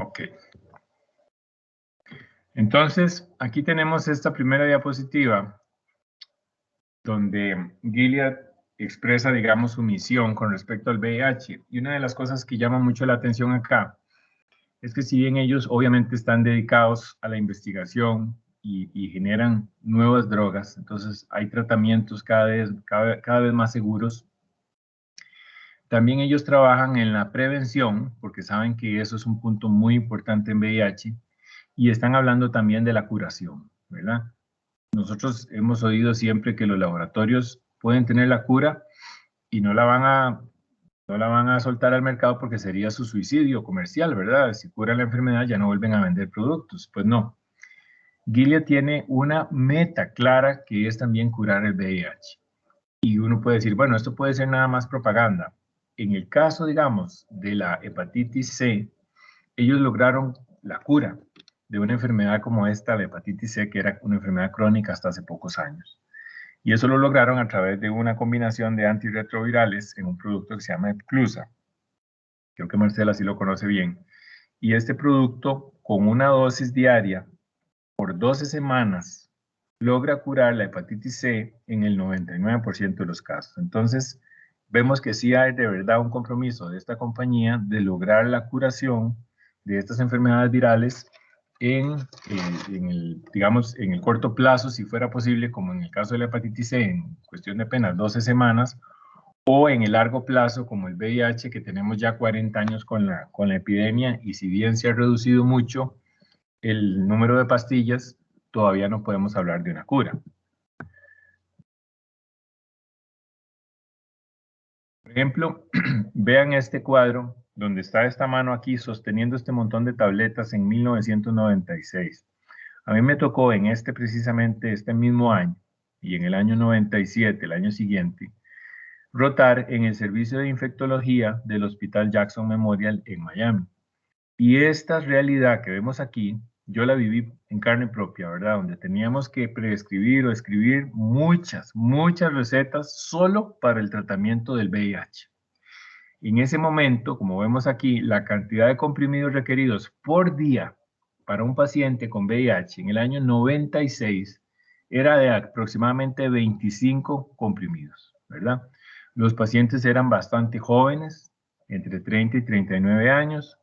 Ok. Entonces, aquí tenemos esta primera diapositiva donde Gilead expresa, digamos, su misión con respecto al VIH. Y una de las cosas que llama mucho la atención acá es que si bien ellos obviamente están dedicados a la investigación y generan nuevas drogas, entonces hay tratamientos cada vez más seguros. También ellos trabajan en la prevención, porque saben que eso es un punto muy importante en VIH, y están hablando también de la curación, ¿verdad? Nosotros hemos oído siempre que los laboratorios pueden tener la cura y no la van a soltar al mercado porque sería su suicidio comercial, ¿verdad? Si curan la enfermedad ya no vuelven a vender productos. Pues no. Gilead tiene una meta clara que es también curar el VIH. Y uno puede decir, bueno, esto puede ser nada más propaganda. En el caso, digamos, de la hepatitis C, ellos lograron la cura de una enfermedad como esta, la hepatitis C, que era una enfermedad crónica hasta hace pocos años. Y eso lo lograron a través de una combinación de antirretrovirales en un producto que se llama Epclusa. Creo que Marcela sí lo conoce bien. Y este producto, con una dosis diaria por 12 semanas, logra curar la hepatitis C en el 99% de los casos. Entonces, vemos que sí hay de verdad un compromiso de esta compañía de lograr la curación de estas enfermedades virales digamos, en el corto plazo, si fuera posible, como en el caso de la hepatitis C, en cuestión de apenas 12 semanas, o en el largo plazo, como el VIH, que tenemos ya 40 años con la epidemia, y si bien se ha reducido mucho el número de pastillas, todavía no podemos hablar de una cura. Por ejemplo, vean este cuadro, donde está esta mano aquí sosteniendo este montón de tabletas en 1996. A mí me tocó en precisamente este mismo año, y en el año 97, el año siguiente, rotar en el servicio de infectología del Hospital Jackson Memorial en Miami. Y esta realidad que vemos aquí, yo la viví en carne propia, ¿verdad? Donde teníamos que prescribir o escribir muchas recetas solo para el tratamiento del VIH. En ese momento, como vemos aquí, la cantidad de comprimidos requeridos por día para un paciente con VIH en el año 96 era de aproximadamente 25 comprimidos, ¿verdad? Los pacientes eran bastante jóvenes, entre 30 y 39 años.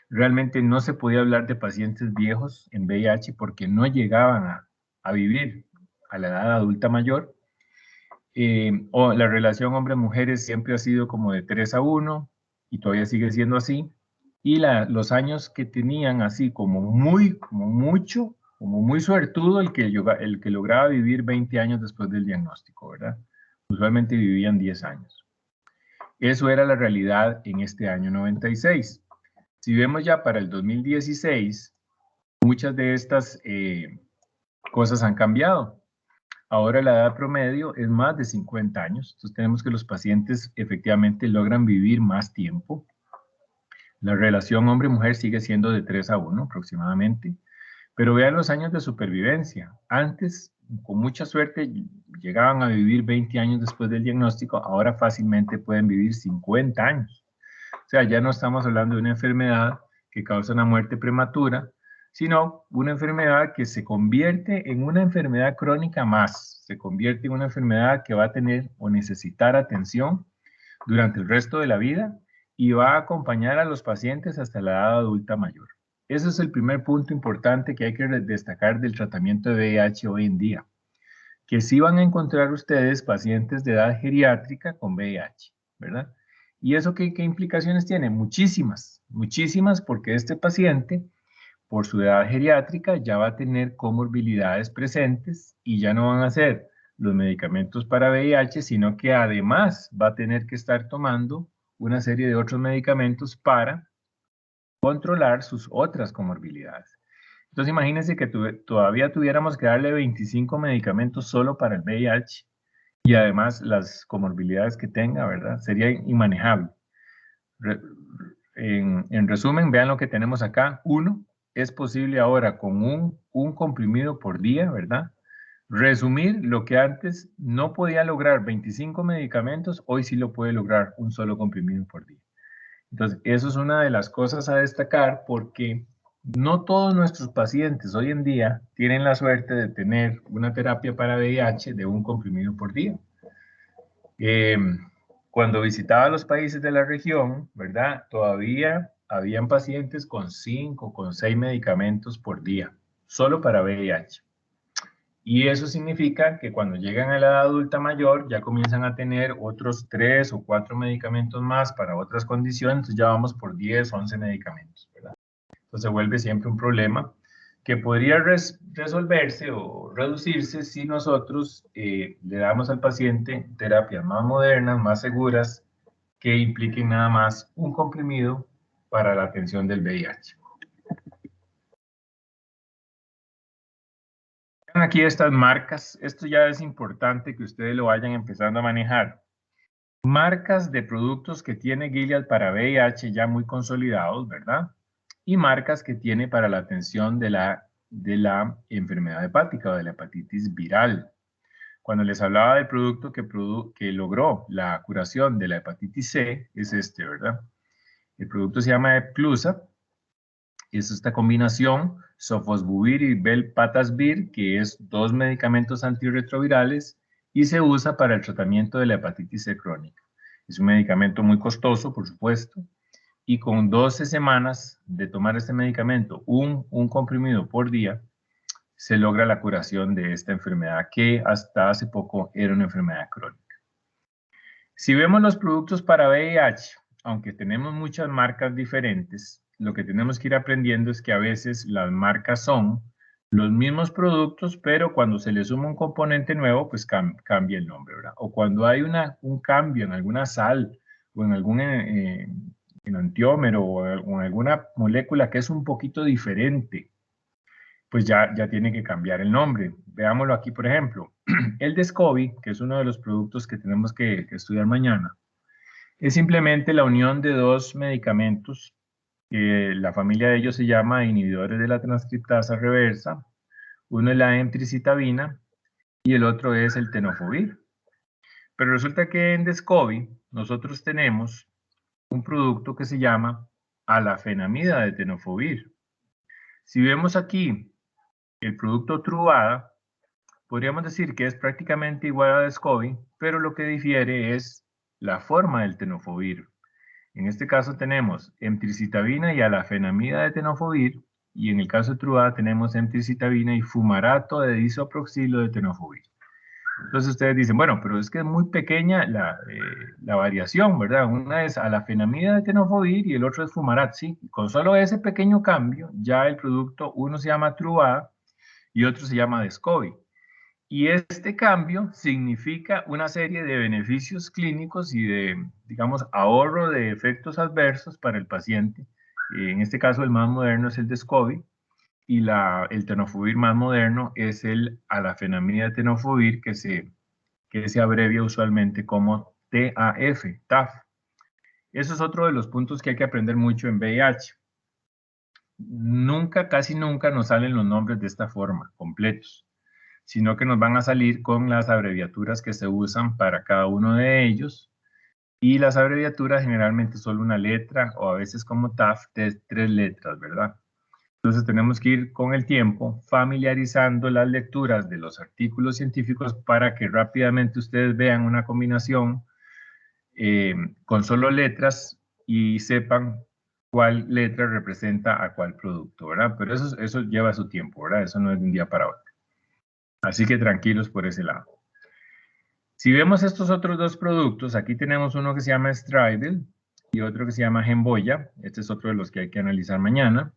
Realmente no se podía hablar de pacientes viejos en VIH porque no llegaban a vivir a la edad adulta mayor. O la relación hombre-mujeres siempre ha sido como de 3-1 y todavía sigue siendo así. Y los años que tenían así como muy suertudo el que lograba vivir 20 años después del diagnóstico, ¿verdad? Usualmente vivían 10 años. Eso era la realidad en este año 96. Si vemos ya para el 2016, muchas de estas cosas han cambiado. Ahora la edad promedio es más de 50 años, entonces tenemos que los pacientes efectivamente logran vivir más tiempo. La relación hombre-mujer sigue siendo de 3-1 aproximadamente, pero vean los años de supervivencia. Antes, con mucha suerte, llegaban a vivir 20 años después del diagnóstico, ahora fácilmente pueden vivir 50 años. O sea, ya no estamos hablando de una enfermedad que causa una muerte prematura, sino una enfermedad que se convierte en una enfermedad crónica más, se convierte en una enfermedad que va a tener o necesitar atención durante el resto de la vida y va a acompañar a los pacientes hasta la edad adulta mayor. Ese es el primer punto importante que hay que destacar del tratamiento de VIH hoy en día, que sí van a encontrar ustedes pacientes de edad geriátrica con VIH, ¿verdad? ¿Y eso qué implicaciones tiene? Muchísimas, porque este paciente, por su edad geriátrica, ya va a tener comorbilidades presentes y ya no van a ser los medicamentos para VIH, sino que además va a tener que estar tomando una serie de otros medicamentos para controlar sus otras comorbilidades. Entonces imagínense que todavía tuviéramos que darle 25 medicamentos solo para el VIH y además las comorbilidades que tenga, ¿verdad? Sería inmanejable. En resumen, vean lo que tenemos acá. Uno, es posible ahora con un comprimido por día, ¿verdad? Resumir lo que antes no podía lograr 25 medicamentos, hoy sí lo puede lograr un solo comprimido por día. Entonces, eso es una de las cosas a destacar porque no todos nuestros pacientes hoy en día tienen la suerte de tener una terapia para VIH de un comprimido por día. Cuando visitaba los países de la región, ¿verdad? Todavía habían pacientes con 5, con 6 medicamentos por día, solo para VIH. Y eso significa que cuando llegan a la edad adulta mayor ya comienzan a tener otros 3 o 4 medicamentos más para otras condiciones, entonces ya vamos por 10, 11 medicamentos, ¿verdad? Entonces se vuelve siempre un problema que podría resolverse o reducirse si nosotros le damos al paciente terapias más modernas, más seguras, que impliquen nada más un comprimido para la atención del VIH. Aquí estas marcas, esto ya es importante que ustedes lo vayan empezando a manejar. Marcas de productos que tiene Gilead para VIH ya muy consolidados, ¿verdad? Y marcas que tiene para la atención de la enfermedad hepática o de la hepatitis viral. Cuando les hablaba del producto que logró la curación de la hepatitis C, es este, ¿verdad? El producto se llama Epclusa. Es esta combinación sofosbuvir y velpatasvir, que es 2 medicamentos antirretrovirales y se usa para el tratamiento de la hepatitis C crónica. Es un medicamento muy costoso, por supuesto, y con 12 semanas de tomar este medicamento, un comprimido por día, se logra la curación de esta enfermedad que hasta hace poco era una enfermedad crónica. Si vemos los productos para VIH, aunque tenemos muchas marcas diferentes, lo que tenemos que ir aprendiendo es que a veces las marcas son los mismos productos, pero cuando se le suma un componente nuevo, pues cambia el nombre, ¿verdad? O cuando hay un cambio en alguna sal o en algún enantiómero o en alguna molécula que es un poquito diferente, pues ya tiene que cambiar el nombre. Veámoslo aquí, por ejemplo. El Descovy, que es uno de los productos que tenemos que estudiar mañana, es simplemente la unión de 2 medicamentos. La familia de ellos se llama inhibidores de la transcriptasa reversa. Uno es la emtricitabina y el otro es el tenofovir. Pero resulta que en Descovy nosotros tenemos un producto que se llama alafenamida de tenofovir. Si vemos aquí el producto Truvada, podríamos decir que es prácticamente igual a Descovy, pero lo que difiere es la forma del tenofovir. En este caso tenemos emtricitabina y alafenamida de tenofovir, y en el caso de Truvada tenemos emtricitabina y fumarato de disoproxilo de tenofovir. Entonces ustedes dicen, bueno, pero es que es muy pequeña la variación, ¿verdad? Una es alafenamida de tenofovir y el otro es fumarat, ¿sí? Con solo ese pequeño cambio, ya el producto, uno se llama Truvada y otro se llama Descovy. Y este cambio significa una serie de beneficios clínicos y de, digamos, ahorro de efectos adversos para el paciente. En este caso, el más moderno es el Descovy y el tenofovir más moderno es el alafenamida de tenofovir, que se abrevia usualmente como TAF, TAF. Eso es otro de los puntos que hay que aprender mucho en VIH. Casi nunca nos salen los nombres de esta forma, completos, sino que nos van a salir con las abreviaturas que se usan para cada uno de ellos. Y las abreviaturas generalmente solo una letra o a veces como TAF, 3 letras, ¿verdad? Entonces tenemos que ir con el tiempo familiarizando las lecturas de los artículos científicos para que rápidamente ustedes vean una combinación con solo letras y sepan cuál letra representa a cuál producto, ¿verdad? Pero eso lleva su tiempo, ¿verdad? Eso no es de un día para otro. Así que tranquilos por ese lado. Si vemos estos otros 2 productos, aquí tenemos uno que se llama Stribil y otro que se llama Gemboya. Este es otro de los que hay que analizar mañana.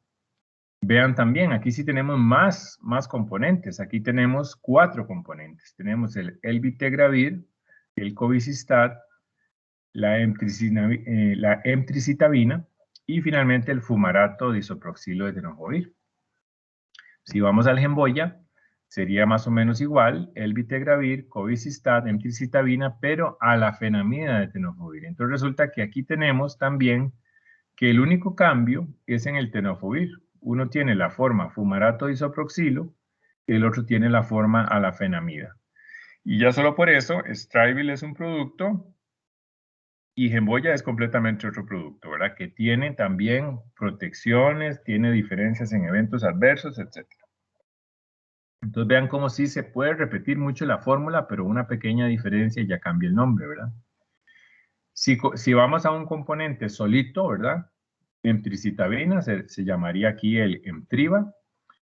Vean también, aquí sí tenemos más componentes. Aquí tenemos 4 componentes. Tenemos el elvitegravir, el covicistat, la emtricitabina y finalmente el fumarato disoproxilo de tenofovir. Si vamos al Gemboya, sería más o menos igual, elvitegravir, covicistat, emtricitabina, pero alafenamida de tenofovir. Entonces resulta que aquí tenemos también que el único cambio es en el tenofovir. Uno tiene la forma fumarato disoproxilo y el otro tiene la forma alafenamida. Y ya solo por eso, Stribil es un producto Y Gemboya es completamente otro producto, ¿verdad? Que tiene también protecciones, tiene diferencias en eventos adversos, etc. Entonces vean cómo sí se puede repetir mucho la fórmula, pero una pequeña diferencia y ya cambia el nombre, ¿verdad? Si vamos a un componente solito, ¿verdad? Emtricitabina se llamaría aquí el Emtriba.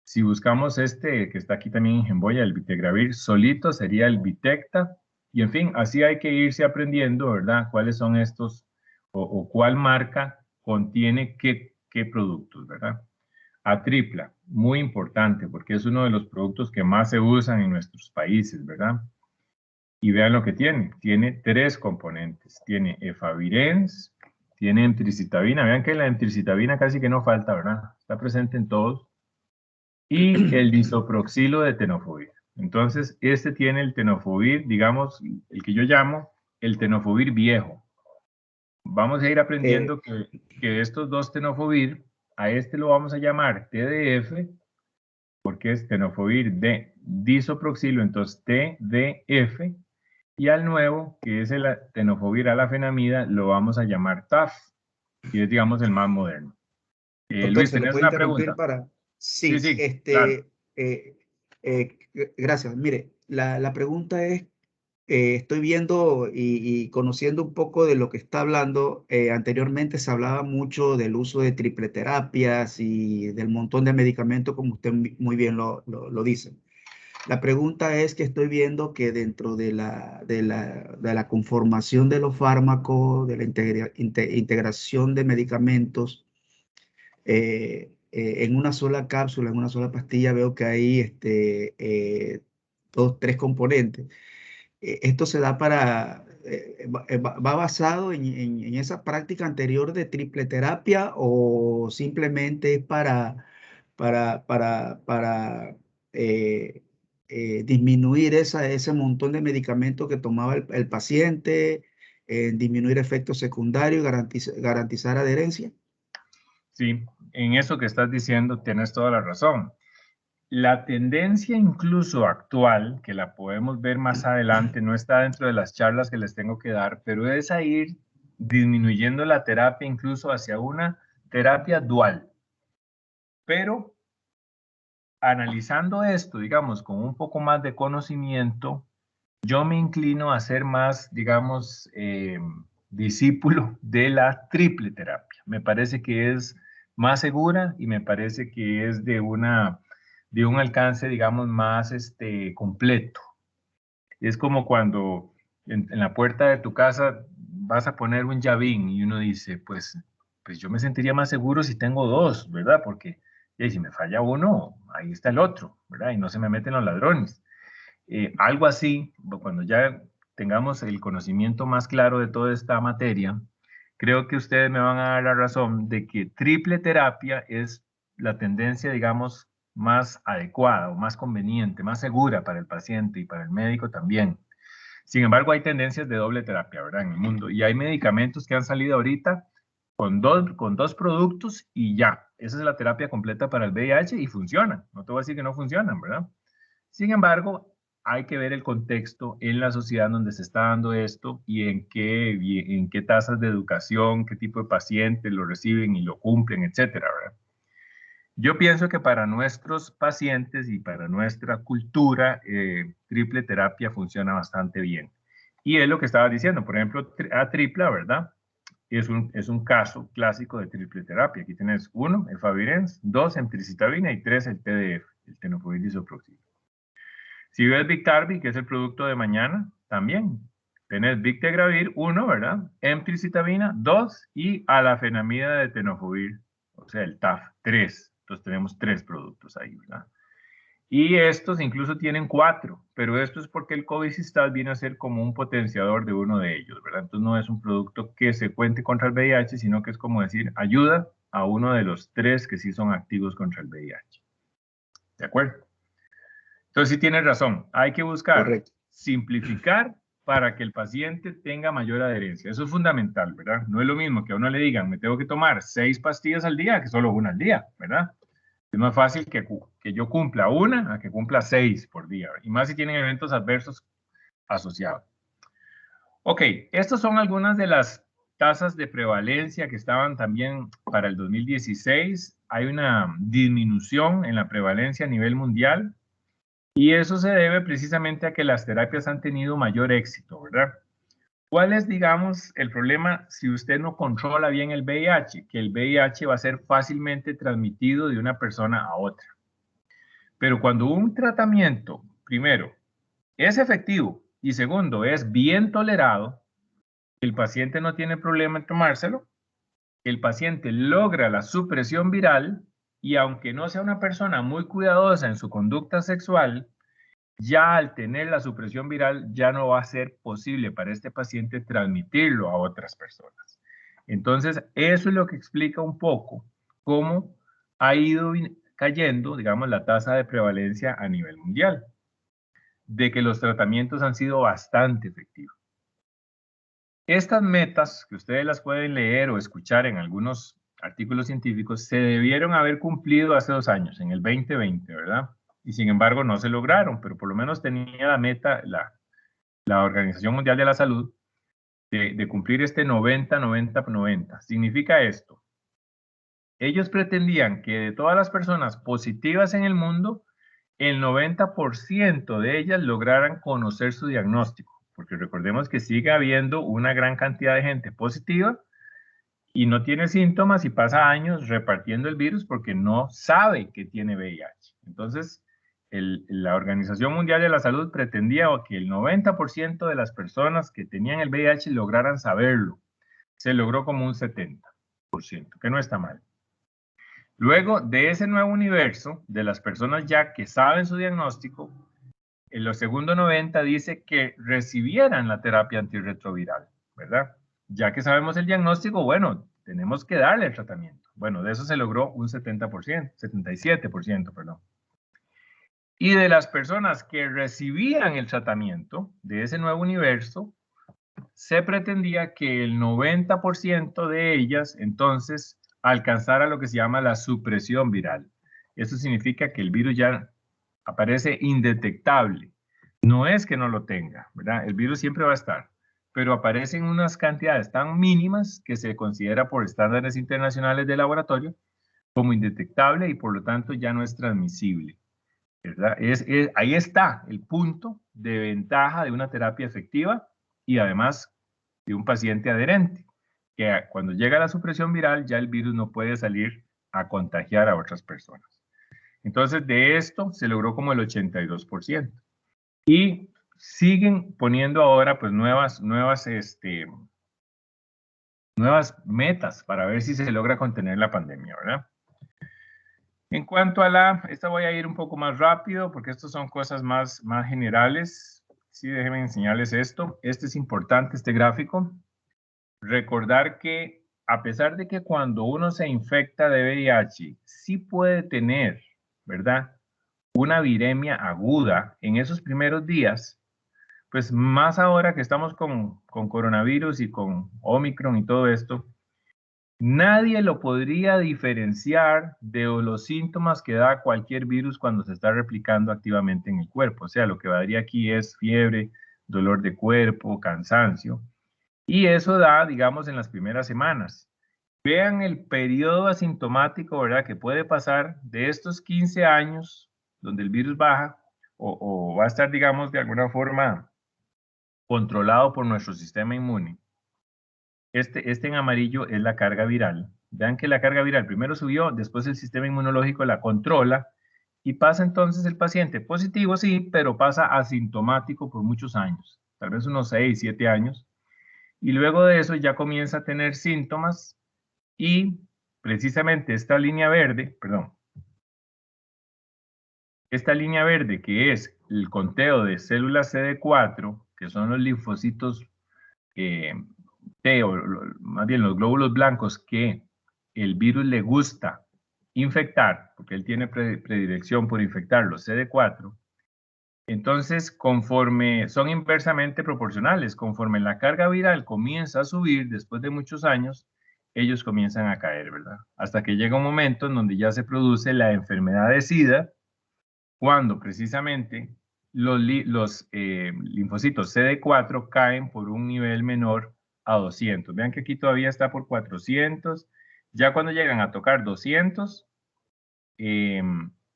Si buscamos este que está aquí también en Gemboya, el Vitegravir solito sería el Vitecta. Y en fin, así hay que irse aprendiendo, ¿verdad? Cuáles son estos o cuál marca contiene qué productos, ¿verdad? Atripla, muy importante porque es uno de los productos que más se usan en nuestros países, ¿verdad? Y vean lo que tiene. Tiene 3 componentes. Tiene efavirenz, tiene emtricitabina. Vean que la emtricitabina casi que no falta, ¿verdad? Está presente en todos. Y el disoproxilo de tenofovir. Entonces, este tiene el tenofovir, digamos, el que yo llamo el tenofovir viejo. Vamos a ir aprendiendo que estos dos tenofovir, a este lo vamos a llamar TDF, porque es tenofovir de disoproxilo, entonces TDF, y al nuevo, que es el tenofovir alafenamida, lo vamos a llamar TAF, que es, digamos, el más moderno. Doctor, Luis, ¿se le ¿tenés puede una interrumpir pregunta? para...? Sí, Sí, sí, claro. gracias. Mire, la pregunta es, estoy viendo y conociendo un poco de lo que está hablando. Anteriormente se hablaba mucho del uso de triple terapias y del montón de medicamentos, como usted muy bien lo dice. La pregunta es que estoy viendo que dentro de la conformación de los fármacos, de la integración de medicamentos, en una sola cápsula, en una sola pastilla, veo que hay tres componentes. Esto se da va basado en esa práctica anterior de triple terapia, o simplemente es para eh, disminuir ese montón de medicamentos que tomaba el paciente, disminuir efectos secundarios y garantizar adherencia. Sí, en eso que estás diciendo tienes toda la razón. La tendencia incluso actual, que la podemos ver más adelante, no está dentro de las charlas que les tengo que dar, pero es a ir disminuyendo la terapia incluso hacia una terapia dual. Pero analizando esto, digamos, con un poco más de conocimiento, yo me inclino a ser más, digamos, discípulo de la triple terapia. Me parece que es más segura y me parece que es de un alcance, digamos, más completo. Es como cuando en la puerta de tu casa vas a poner un llavín y uno dice, pues yo me sentiría más seguro si tengo dos, ¿verdad? Porque si me falla uno, ahí está el otro, ¿verdad? Y no se me meten los ladrones. Algo así, cuando ya tengamos el conocimiento más claro de toda esta materia, creo que ustedes me van a dar la razón de que triple terapia es la tendencia, digamos, más adecuada o más conveniente, más segura para el paciente y para el médico también. Sin embargo, hay tendencias de doble terapia, ¿verdad? En el mundo. Y hay medicamentos que han salido ahorita con dos productos y ya. Esa es la terapia completa para el VIH y funciona. No te voy a decir que no funcionan, ¿verdad? Sin embargo, hay que ver el contexto en la sociedad donde se está dando esto y en qué tasas de educación, qué tipo de pacientes lo reciben y lo cumplen, etcétera, ¿verdad? Yo pienso que para nuestros pacientes y para nuestra cultura, triple terapia funciona bastante bien. Y es lo que estaba diciendo, por ejemplo, tripla, ¿verdad? Es un caso clásico de triple terapia. Aquí tienes 1, efavirenz, 2, emtricitabina y 3, el TDF, el tenofovir disoproxil. Si ves Biktarvy, que es el producto de mañana, también tenés Bictegravir 1, ¿verdad? Emtricitabina 2 y alafenamida de tenofovir, o sea, el TAF 3. Entonces tenemos 3 productos ahí, ¿verdad? Y estos incluso tienen 4, pero esto es porque el cobicistal viene a ser como un potenciador de uno de ellos, ¿verdad? Entonces no es un producto que se cuente contra el VIH, sino que es como decir, ayuda a uno de los 3 que sí son activos contra el VIH. ¿De acuerdo? Entonces sí tienes razón, hay que buscar Correcto. simplificar para que el paciente tenga mayor adherencia. Eso es fundamental, ¿verdad? No es lo mismo que a uno le digan, me tengo que tomar 6 pastillas al día que solo una al día, ¿verdad? Es más fácil que yo cumpla una a que cumpla 6 por día, y más si tienen eventos adversos asociados. Ok, estas son algunas de las tasas de prevalencia que estaban también para el 2016. Hay una disminución en la prevalencia a nivel mundial y eso se debe precisamente a que las terapias han tenido mayor éxito, ¿verdad? ¿Cuál es, digamos, el problema si usted no controla bien el VIH? Que el VIH va a ser fácilmente transmitido de una persona a otra. Pero cuando un tratamiento, primero, es efectivo y segundo, es bien tolerado, el paciente no tiene problema en tomárselo, el paciente logra la supresión viral y aunque no sea una persona muy cuidadosa en su conducta sexual, ya al tener la supresión viral ya no va a ser posible para este paciente transmitirlo a otras personas. Entonces, eso es lo que explica un poco cómo ha ido cayendo, digamos, la tasa de prevalencia a nivel mundial, de que los tratamientos han sido bastante efectivos. Estas metas, que ustedes las pueden leer o escuchar en algunos artículos científicos, se debieron haber cumplido hace 2 años, en el 2020, ¿verdad? Y sin embargo no se lograron, pero por lo menos tenía la meta la Organización Mundial de la Salud de cumplir este 90-90-90. Significa esto. Ellos pretendían que de todas las personas positivas en el mundo, el 90% de ellas lograran conocer su diagnóstico, porque recordemos que sigue habiendo una gran cantidad de gente positiva y no tiene síntomas y pasa años repartiendo el virus porque no sabe que tiene VIH. Entonces, la Organización Mundial de la Salud pretendía que el 90% de las personas que tenían el VIH lograran saberlo. Se logró como un 70%, que no está mal. Luego de ese nuevo universo, de las personas ya que saben su diagnóstico, en los segundos 90 dice que recibieran la terapia antirretroviral, ¿verdad? Ya que sabemos el diagnóstico, bueno, tenemos que darle el tratamiento. Bueno, de eso se logró un 70%, 77%, perdón. Y de las personas que recibían el tratamiento de ese nuevo universo, se pretendía que el 90% de ellas entonces alcanzara lo que se llama la supresión viral. Eso significa que el virus ya aparece indetectable. No es que no lo tenga, ¿verdad? El virus siempre va a estar, pero aparece en unas cantidades tan mínimas que se considera por estándares internacionales de laboratorio como indetectable y por lo tanto ya no es transmisible, ¿verdad? Ahí está el punto de ventaja de una terapia efectiva y además de un paciente adherente, que cuando llega la supresión viral ya el virus no puede salir a contagiar a otras personas. Entonces, de esto se logró como el 82%. Y siguen poniendo ahora pues nuevas metas para ver si se logra contener la pandemia, ¿verdad? En cuanto a esta voy a ir un poco más rápido porque estas son cosas más generales. Sí, déjenme enseñarles esto. Este es importante, este gráfico. Recordar que a pesar de que cuando uno se infecta de VIH, sí puede tener, ¿verdad?, una viremia aguda en esos primeros días, pues más ahora que estamos con coronavirus y con Omicron y todo esto, nadie lo podría diferenciar de los síntomas que da cualquier virus cuando se está replicando activamente en el cuerpo. O sea, lo que daría aquí es fiebre, dolor de cuerpo, cansancio. Y eso da, digamos, en las primeras semanas. Vean el periodo asintomático, ¿verdad?, que puede pasar de estos 15 años, donde el virus baja, o va a estar, digamos, de alguna forma controlado por nuestro sistema inmune. Este en amarillo es la carga viral. Vean que la carga viral primero subió, después el sistema inmunológico la controla y pasa entonces el paciente positivo, sí, pero pasa asintomático por muchos años, tal vez unos 6, 7 años. Y luego de eso ya comienza a tener síntomas y precisamente esta línea verde, esta línea verde que es el conteo de células CD4, que son los linfocitos T, o más bien los glóbulos blancos que el virus le gusta infectar, porque él tiene predilección por infectar los CD4, entonces conforme son inversamente proporcionales, conforme la carga viral comienza a subir después de muchos años, ellos comienzan a caer, ¿verdad? Hasta que llega un momento en donde ya se produce la enfermedad de SIDA, cuando precisamente los linfocitos CD4 caen por un nivel menor a 200. Vean que aquí todavía está por 400. Ya cuando llegan a tocar 200,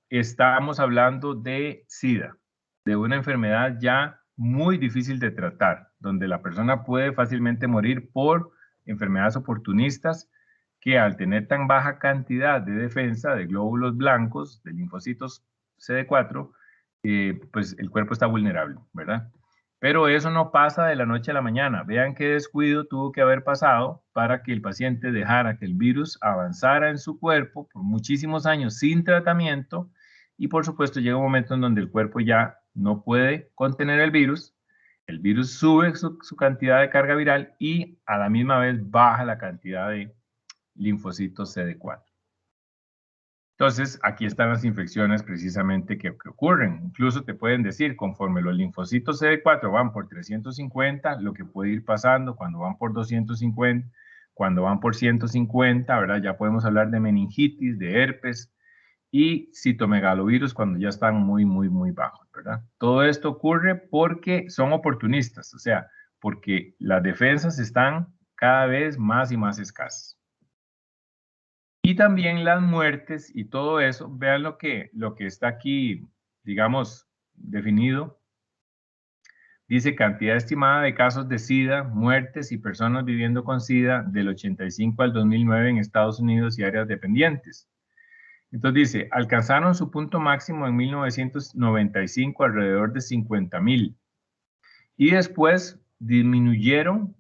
estamos hablando de SIDA, de una enfermedad ya muy difícil de tratar, donde la persona puede fácilmente morir por enfermedades oportunistas que al tener tan baja cantidad de defensa de glóbulos blancos, de linfocitos CD4, pues el cuerpo está vulnerable, ¿verdad? Pero eso no pasa de la noche a la mañana. Vean qué descuido tuvo que haber pasado para que el paciente dejara que el virus avanzara en su cuerpo por muchísimos años sin tratamiento y por supuesto llega un momento en donde el cuerpo ya no puede contener el virus sube su cantidad de carga viral y a la misma vez baja la cantidad de linfocitos CD4. Entonces, aquí están las infecciones precisamente que ocurren. Incluso te pueden decir, conforme los linfocitos CD4 van por 350, lo que puede ir pasando cuando van por 250, cuando van por 150, ¿verdad? Ya podemos hablar de meningitis, de herpes y citomegalovirus cuando ya están muy, muy, muy bajos, ¿verdad? Todo esto ocurre porque son oportunistas, o sea, porque las defensas están cada vez más y más escasas. Y también las muertes y todo eso, vean lo que está aquí, digamos, definido. Dice cantidad estimada de casos de SIDA, muertes y personas viviendo con SIDA del 85 al 2009 en Estados Unidos y áreas dependientes. Entonces dice, alcanzaron su punto máximo en 1995 alrededor de 50,000 y después disminuyeron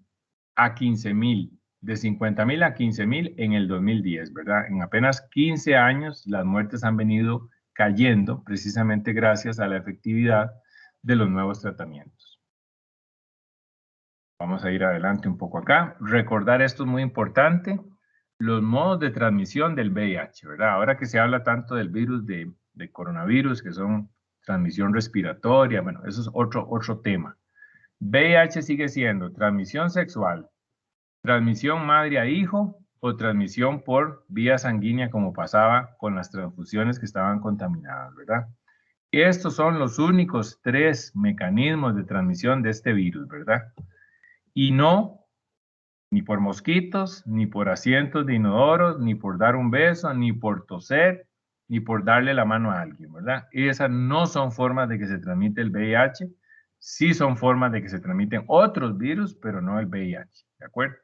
a 15,000. De 50,000 a 15,000 en el 2010, ¿verdad? En apenas 15 años las muertes han venido cayendo precisamente gracias a la efectividad de los nuevos tratamientos. Vamos a ir adelante un poco acá. Recordar esto es muy importante. Los modos de transmisión del VIH, ¿verdad? Ahora que se habla tanto del virus de coronavirus, que son transmisión respiratoria, bueno, eso es otro tema. VIH sigue siendo transmisión sexual, transmisión madre a hijo o transmisión por vía sanguínea como pasaba con las transfusiones que estaban contaminadas, ¿verdad? Estos son los únicos 3 mecanismos de transmisión de este virus, ¿verdad? Y no, ni por mosquitos, ni por asientos de inodoros, ni por dar un beso, ni por toser, ni por darle la mano a alguien, ¿verdad? Esas no son formas de que se transmite el VIH, sí son formas de que se transmiten otros virus, pero no el VIH, ¿de acuerdo?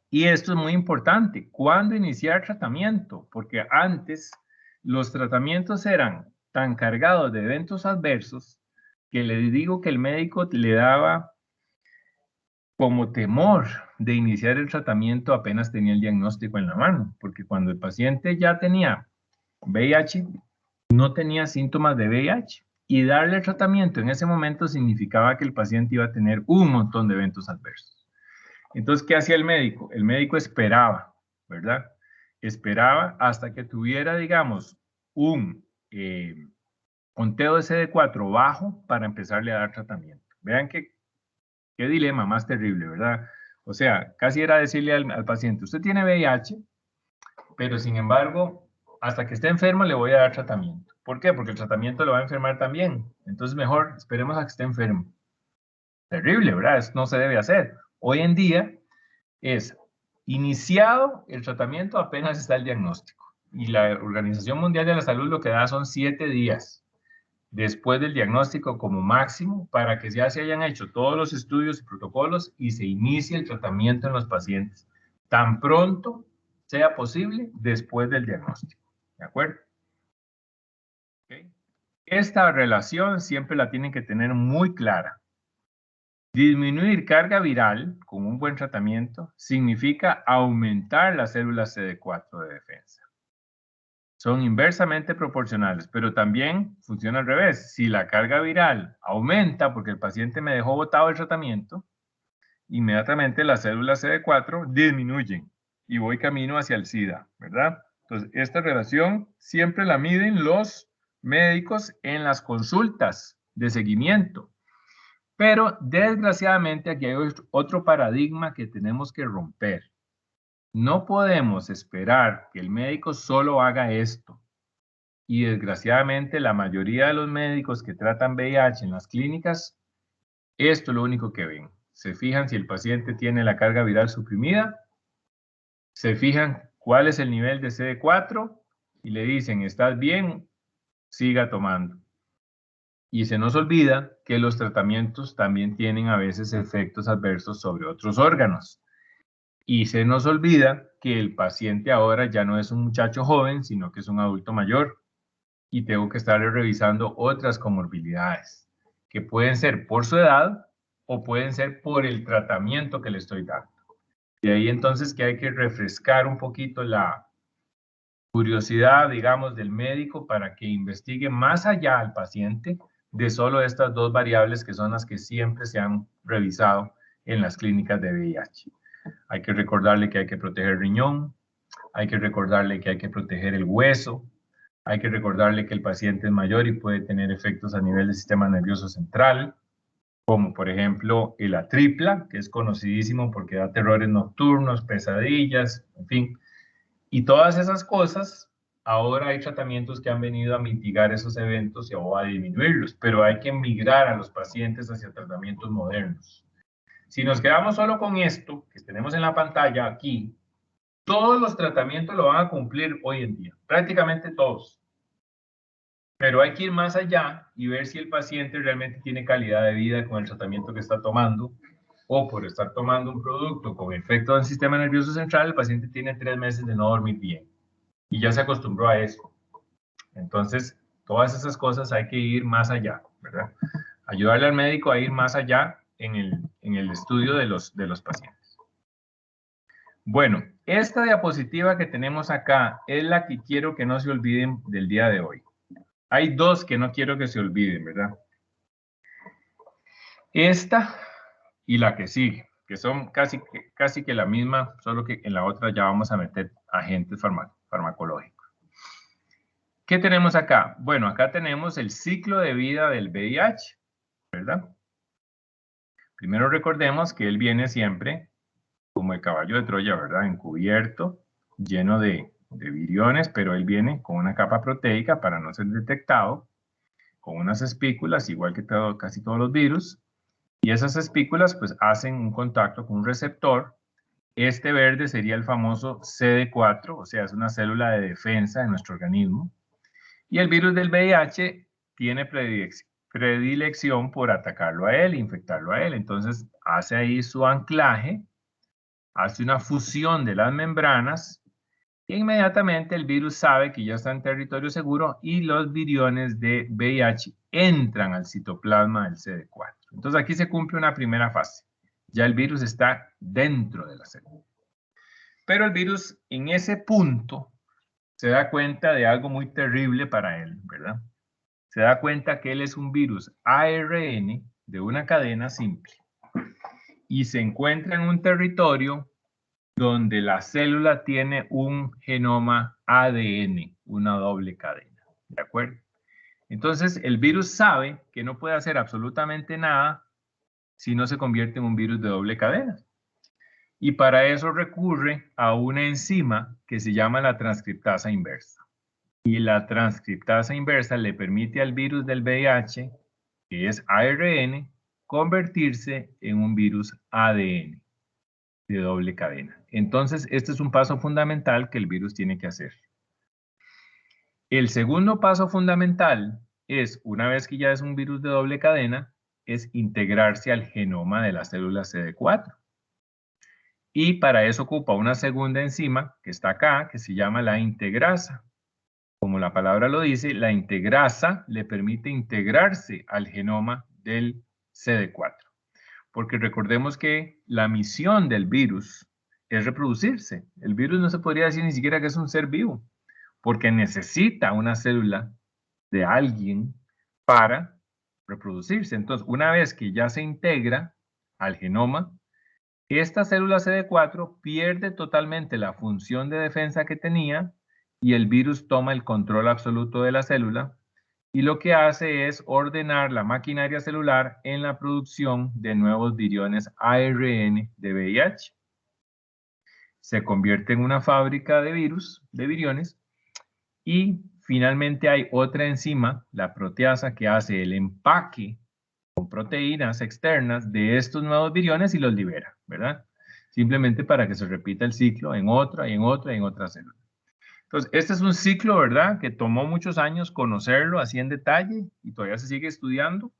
Y esto es muy importante. ¿Cuándo iniciar tratamiento? Porque antes los tratamientos eran tan cargados de eventos adversos que le digo que el médico le daba como temor de iniciar el tratamiento apenas tenía el diagnóstico en la mano, porque cuando el paciente ya tenía VIH, no tenía síntomas de VIH y darle el tratamiento en ese momento significaba que el paciente iba a tener un montón de eventos adversos. Entonces, ¿qué hacía el médico? El médico esperaba, ¿verdad? Esperaba hasta que tuviera, digamos, un conteo de CD4 bajo para empezarle a dar tratamiento. Vean qué dilema más terrible, ¿verdad? O sea, casi era decirle al paciente, usted tiene VIH, pero sin embargo, hasta que esté enfermo le voy a dar tratamiento. ¿Por qué? Porque el tratamiento lo va a enfermar también. Entonces, mejor esperemos a que esté enfermo. Terrible, ¿verdad? Eso no se debe hacer. Hoy en día, es iniciado el tratamiento apenas está el diagnóstico. Y la Organización Mundial de la Salud lo que da son 7 días después del diagnóstico como máximo para que ya se hayan hecho todos los estudios y protocolos y se inicie el tratamiento en los pacientes tan pronto sea posible después del diagnóstico. ¿De acuerdo? Okay. Esta relación siempre la tienen que tener muy clara. Disminuir carga viral con un buen tratamiento significa aumentar las células CD4 de defensa. Son inversamente proporcionales, pero también funciona al revés. Si la carga viral aumenta porque el paciente me dejó botado el tratamiento, inmediatamente las células CD4 disminuyen y voy camino hacia el SIDA, ¿verdad? Entonces, esta relación siempre la miden los médicos en las consultas de seguimiento. Pero desgraciadamente aquí hay otro paradigma que tenemos que romper. No podemos esperar que el médico solo haga esto. Y desgraciadamente la mayoría de los médicos que tratan VIH en las clínicas, esto es lo único que ven. se fijan si el paciente tiene la carga viral suprimida, se fijan cuál es el nivel de CD4 y le dicen, ¿estás bien? Siga tomando. Y se nos olvida que los tratamientos también tienen a veces efectos adversos sobre otros órganos. Y se nos olvida que el paciente ahora ya no es un muchacho joven, sino que es un adulto mayor. Y tengo que estarle revisando otras comorbilidades, que pueden ser por su edad o pueden ser por el tratamiento que le estoy dando. De ahí entonces que hay que refrescar un poquito la curiosidad, digamos, del médico para que investigue más allá al paciente de solo estas dos variables que son las que siempre se han revisado en las clínicas de VIH. Hay que recordarle que hay que proteger el riñón, hay que recordarle que hay que proteger el hueso, hay que recordarle que el paciente es mayor y puede tener efectos a nivel del sistema nervioso central, como por ejemplo el atripla, que es conocidísimo porque da terrores nocturnos, pesadillas, en fin. Y todas esas cosas, ahora hay tratamientos que han venido a mitigar esos eventos o a disminuirlos, pero hay que migrar a los pacientes hacia tratamientos modernos. Si nos quedamos solo con esto que tenemos en la pantalla aquí, todos los tratamientos lo van a cumplir hoy en día, prácticamente todos. Pero hay que ir más allá y ver si el paciente realmente tiene calidad de vida con el tratamiento que está tomando, o por estar tomando un producto con efecto en el sistema nervioso central, el paciente tiene 3 meses de no dormir bien y ya se acostumbró a eso. Entonces, todas esas cosas hay que ir más allá, ¿verdad? Ayudarle al médico a ir más allá en el estudio de los pacientes. Bueno, esta diapositiva que tenemos acá es la que quiero que no se olviden del día de hoy. Hay dos que no quiero que se olviden, ¿verdad? Esta y la que sigue, que son casi que la misma, solo que en la otra ya vamos a meter agentes farmacológicos. ¿Qué tenemos acá? Bueno, acá tenemos el ciclo de vida del VIH, ¿verdad? Primero recordemos que él viene siempre como el caballo de Troya, ¿verdad? Encubierto, lleno de viriones, pero él viene con una capa proteica para no ser detectado, con unas espículas, igual que casi todos los virus, y esas espículas pues hacen un contacto con un receptor. Este verde sería el famoso CD4, o sea, es una célula de defensa de nuestro organismo. Y el virus del VIH tiene predilección por atacarlo a él, infectarlo a él. Entonces hace ahí su anclaje, hace una fusión de las membranas e inmediatamente el virus sabe que ya está en territorio seguro y los viriones de VIH entran al citoplasma del CD4. Entonces aquí se cumple una primera fase. Ya el virus está dentro de la célula. Pero el virus en ese punto se da cuenta de algo muy terrible para él, ¿verdad? Se da cuenta que él es un virus ARN de una cadena simple y se encuentra en un territorio donde la célula tiene un genoma ADN, una doble cadena, ¿de acuerdo? Entonces, el virus sabe que no puede hacer absolutamente nada si no se convierte en un virus de doble cadena. Y para eso recurre a una enzima que se llama la transcriptasa inversa. Y la transcriptasa inversa le permite al virus del VIH, que es ARN, convertirse en un virus ADN de doble cadena. Entonces, este es un paso fundamental que el virus tiene que hacer. El segundo paso fundamental es, una vez que ya es un virus de doble cadena, es integrarse al genoma de la célula CD4. Y para eso ocupa una segunda enzima que está acá, que se llama la integrasa. Como la palabra lo dice, la integrasa le permite integrarse al genoma del CD4. Porque recordemos que la misión del virus es reproducirse. El virus no se podría decir ni siquiera que es un ser vivo, porque necesita una célula de alguien para reproducirse. Entonces, una vez que ya se integra al genoma, esta célula CD4 pierde totalmente la función de defensa que tenía y el virus toma el control absoluto de la célula y lo que hace es ordenar la maquinaria celular en la producción de nuevos viriones ARN de VIH. Se convierte en una fábrica de viriones, y finalmente hay otra enzima, la proteasa, que hace el empaque con proteínas externas de estos nuevos viriones y los libera, ¿verdad? Simplemente para que se repita el ciclo en otra, y en otra, y en otra célula. Entonces, este es un ciclo, ¿verdad? Que tomó muchos años conocerlo así en detalle y todavía se sigue estudiando,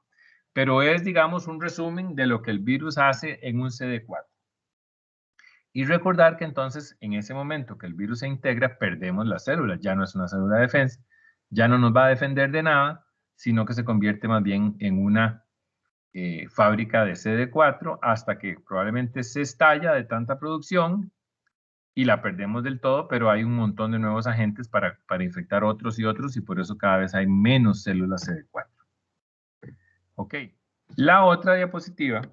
pero es, digamos, un resumen de lo que el virus hace en un CD4. Y recordar que entonces, en ese momento que el virus se integra, perdemos la célula. Ya no es una célula de defensa, ya no nos va a defender de nada, sino que se convierte más bien en una fábrica de CD4 hasta que probablemente se estalla de tanta producción y la perdemos del todo, pero hay un montón de nuevos agentes para infectar otros y otros y por eso cada vez hay menos células CD4. Ok, la otra diapositiva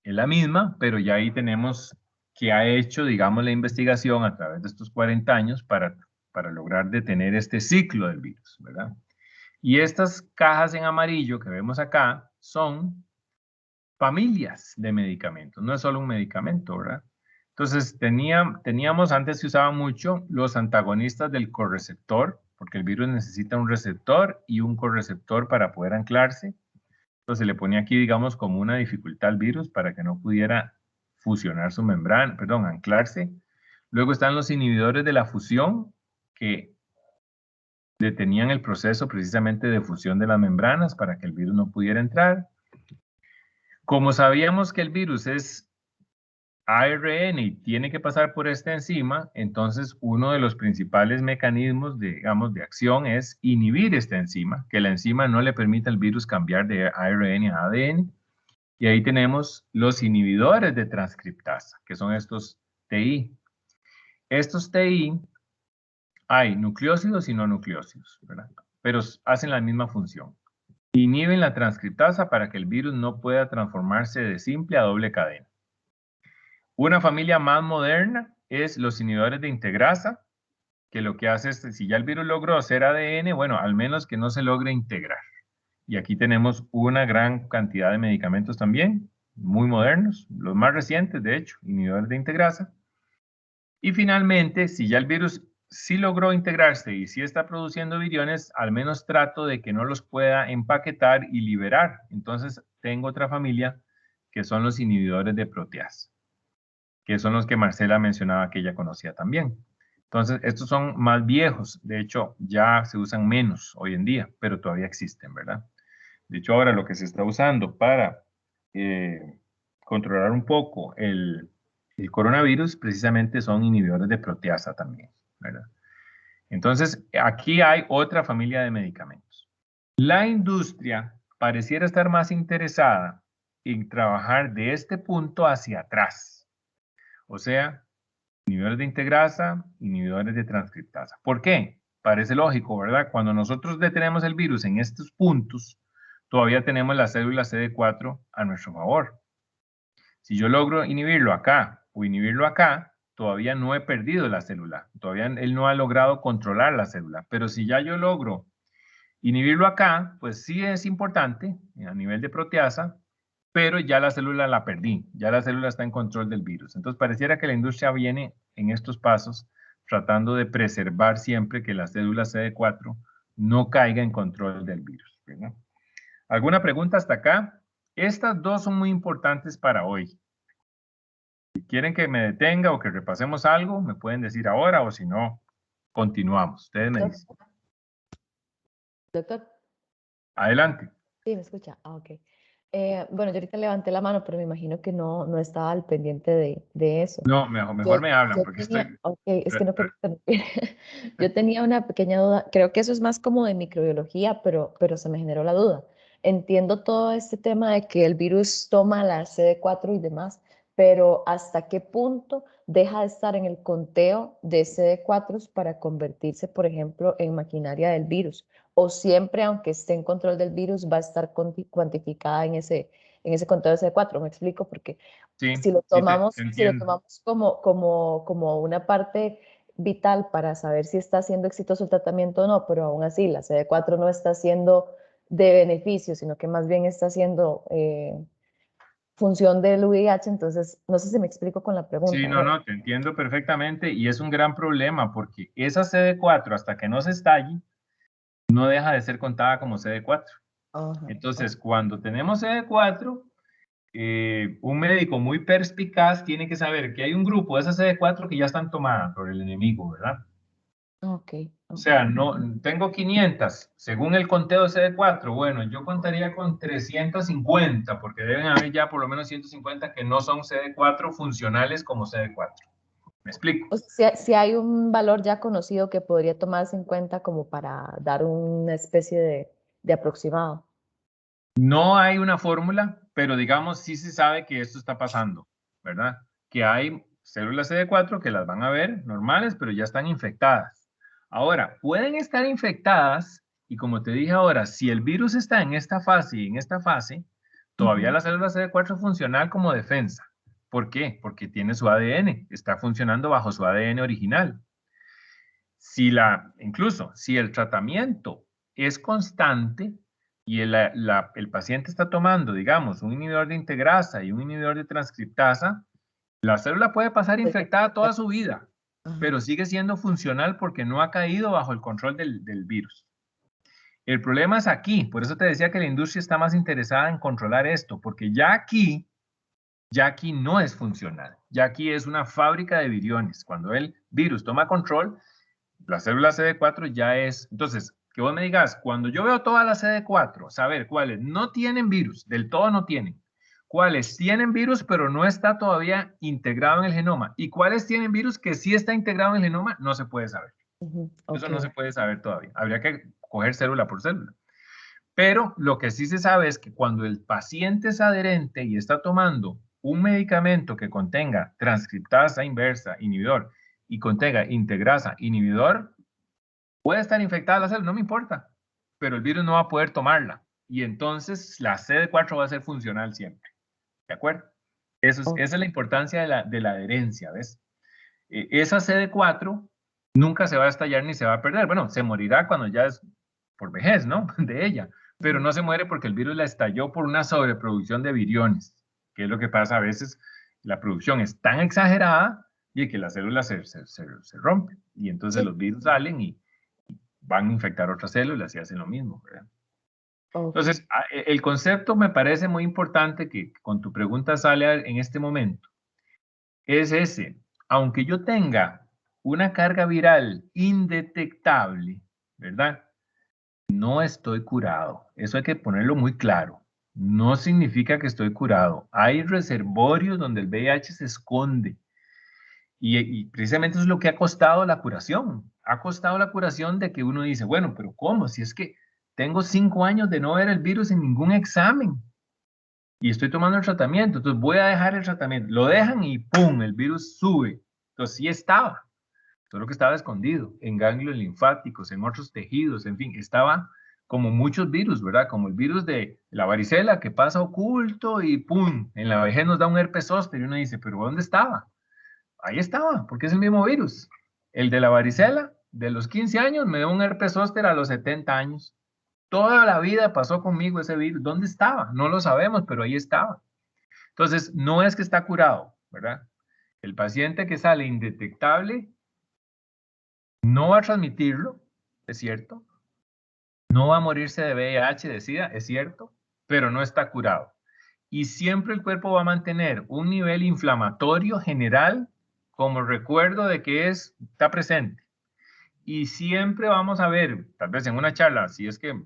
es la misma, pero ya ahí tenemos que ha hecho, digamos, la investigación a través de estos 40 años para lograr detener este ciclo del virus, ¿verdad? Y estas cajas en amarillo que vemos acá son familias de medicamentos, no es solo un medicamento, ¿verdad? Entonces, teníamos, antes se usaban mucho los antagonistas del correceptor, porque el virus necesita un receptor y un correceptor para poder anclarse. Entonces, le ponía aquí, digamos, como una dificultad al virus para que no pudiera fusionar su membrana, perdón, anclarse. Luego están los inhibidores de la fusión, que detenían el proceso precisamente de fusión de las membranas para que el virus no pudiera entrar. Como sabíamos que el virus es ARN y tiene que pasar por esta enzima, entonces uno de los principales mecanismos, digamos, de acción es inhibir esta enzima, que la enzima no le permita al virus cambiar de ARN a ADN. Y ahí tenemos los inhibidores de transcriptasa, que son estos TI. Estos TI hay nucleósidos y no nucleósidos, ¿verdad? Pero hacen la misma función. Inhiben la transcriptasa para que el virus no pueda transformarse de simple a doble cadena. Una familia más moderna es los inhibidores de integrasa, que lo que hace es, si ya el virus logró hacer ADN, bueno, al menos que no se logre integrar. Y aquí tenemos una gran cantidad de medicamentos también, muy modernos, los más recientes, de hecho, inhibidores de integrasa. Y finalmente, si ya el virus sí logró integrarse y sí está produciendo viriones, al menos trato de que no los pueda empaquetar y liberar. Entonces, tengo otra familia que son los inhibidores de proteasa, que son los que Marcela mencionaba que ella conocía también. Entonces, estos son más viejos, de hecho, ya se usan menos hoy en día, pero todavía existen, ¿verdad? De hecho, ahora lo que se está usando para controlar un poco el coronavirus precisamente son inhibidores de proteasa también, ¿verdad? Entonces, aquí hay otra familia de medicamentos. La industria pareciera estar más interesada en trabajar de este punto hacia atrás. O sea, inhibidores de integrasa, inhibidores de transcriptasa. ¿Por qué? Parece lógico, ¿verdad? Cuando nosotros detenemos el virus en estos puntos, todavía tenemos la célula CD4 a nuestro favor. Si yo logro inhibirlo acá o inhibirlo acá, todavía no he perdido la célula. Todavía él no ha logrado controlar la célula. Pero si ya yo logro inhibirlo acá, pues sí es importante a nivel de proteasa, pero ya la célula la perdí. Ya la célula está en control del virus. Entonces pareciera que la industria viene en estos pasos tratando de preservar siempre que la célula CD4 no caiga en control del virus, ¿verdad? ¿Alguna pregunta hasta acá? Estas dos son muy importantes para hoy. Si quieren que me detenga o que repasemos algo, me pueden decir ahora o si no, continuamos. Ustedes me dicen. Doctor. Adelante. Sí, me escucha. Ah, ok. Bueno, yo ahorita levanté la mano, pero me imagino que no estaba al pendiente de eso. No, mejor me hablan porque estoy... Ok, es que no quiero interrumpir. Yo tenía una pequeña duda. Creo que eso es más como de microbiología, pero se me generó la duda. Entiendo todo este tema de que el virus toma la CD4 y demás, pero ¿hasta qué punto deja de estar en el conteo de CD4 para convertirse, por ejemplo, en maquinaria del virus? ¿O siempre, aunque esté en control del virus, va a estar cuantificada en ese conteo de CD4? Me explico, porque Sí, si lo sí te tomamos entiendo. como una parte vital para saber si está siendo exitoso el tratamiento o no, pero aún así la CD4 no está siendo de beneficio, sino que más bien está siendo función del VIH, entonces no sé si me explico con la Sí, pregunta. no, te entiendo perfectamente y es un gran problema porque esa CD4 hasta que no se estalle, no deja de ser contada como CD4. Ajá. Entonces, cuando tenemos CD4, un médico muy perspicaz tiene que saber que hay un grupo de esas CD4 que ya están tomadas por el enemigo, ¿verdad? Ok, O ok. sea, no, tengo 500, según el conteo de CD4, bueno, yo contaría con 350, porque deben haber ya por lo menos 150 que no son CD4 funcionales como CD4. ¿Me explico? O sea, si hay un valor ya conocido que podría tomarse en cuenta como para dar una especie de aproximado. No hay una fórmula, pero digamos sí se sabe que esto está pasando, ¿verdad? Que hay células CD4 que las van a ver normales, pero ya están infectadas. Ahora, pueden estar infectadas y como te dije ahora, si el virus está en esta fase y en esta fase, todavía la célula CD4 es funcional como defensa. ¿Por qué? Porque tiene su ADN, está funcionando bajo su ADN original. Incluso si el tratamiento es constante y el paciente está tomando, digamos, un inhibidor de integrasa y un inhibidor de transcriptasa, la célula puede pasar infectada toda su vida, Ajá. pero sigue siendo funcional porque no ha caído bajo el control del virus. El problema es aquí, por eso te decía que la industria está más interesada en controlar esto, porque ya aquí no es funcional, ya aquí es una fábrica de viriones. Cuando el virus toma control, la célula CD4 ya es, entonces, que vos me digas, cuando yo veo todas las CD4, saber cuáles no tienen virus, del todo no tienen, cuáles tienen virus pero no está todavía integrado en el genoma y cuáles tienen virus que sí está integrado en el genoma, no se puede saber. Eso Ok. no se puede saber todavía. Habría que coger célula por célula. Pero lo que sí se sabe es que cuando el paciente es adherente y está tomando un medicamento que contenga transcriptasa inversa, inhibidor, y contenga integrasa, inhibidor, puede estar infectada la célula, no me importa, pero el virus no va a poder tomarla. Y entonces la CD4 va a ser funcional siempre. ¿De acuerdo? Esa Ok. es la importancia de la adherencia, ¿ves? Esa CD4 nunca se va a estallar ni se va a perder. Bueno, se morirá cuando ya es por vejez, ¿no? De ella. Pero no se muere porque el virus la estalló por una sobreproducción de viriones, que es lo que pasa a veces. La producción es tan exagerada y que las células se rompen. Y entonces Sí. los virus salen y van a infectar otras células y hacen lo mismo, ¿verdad? Ok. Entonces, el concepto me parece muy importante que con tu pregunta sale en este momento. Es ese. Aunque yo tenga una carga viral indetectable, ¿verdad? No estoy curado. Eso hay que ponerlo muy claro. No significa que estoy curado. Hay reservorios donde el VIH se esconde. Y precisamente eso es lo que ha costado la curación. Ha costado la curación de que uno dice, bueno, pero ¿cómo? Si es que tengo 5 años de no ver el virus en ningún examen y estoy tomando el tratamiento, entonces voy a dejar el tratamiento. Lo dejan y ¡pum! El virus sube. Entonces sí estaba, solo que estaba escondido en ganglios linfáticos, en otros tejidos, en fin, estaba como muchos virus, ¿verdad? Como el virus de la varicela que pasa oculto y ¡pum! En la vejez nos da un herpes zóster y uno dice, ¿pero dónde estaba? Ahí estaba, porque es el mismo virus. El de la varicela, de los 15 años, me dio un herpes zóster a los 70 años. Toda la vida pasó conmigo ese virus. ¿Dónde estaba? No lo sabemos, pero ahí estaba. Entonces, no es que está curado, ¿verdad? El paciente que sale indetectable no va a transmitirlo, es cierto. No va a morirse de VIH, de SIDA, es cierto, pero no está curado. Y siempre el cuerpo va a mantener un nivel inflamatorio general como recuerdo de que está presente. Y siempre vamos a ver, tal vez en una charla, si es que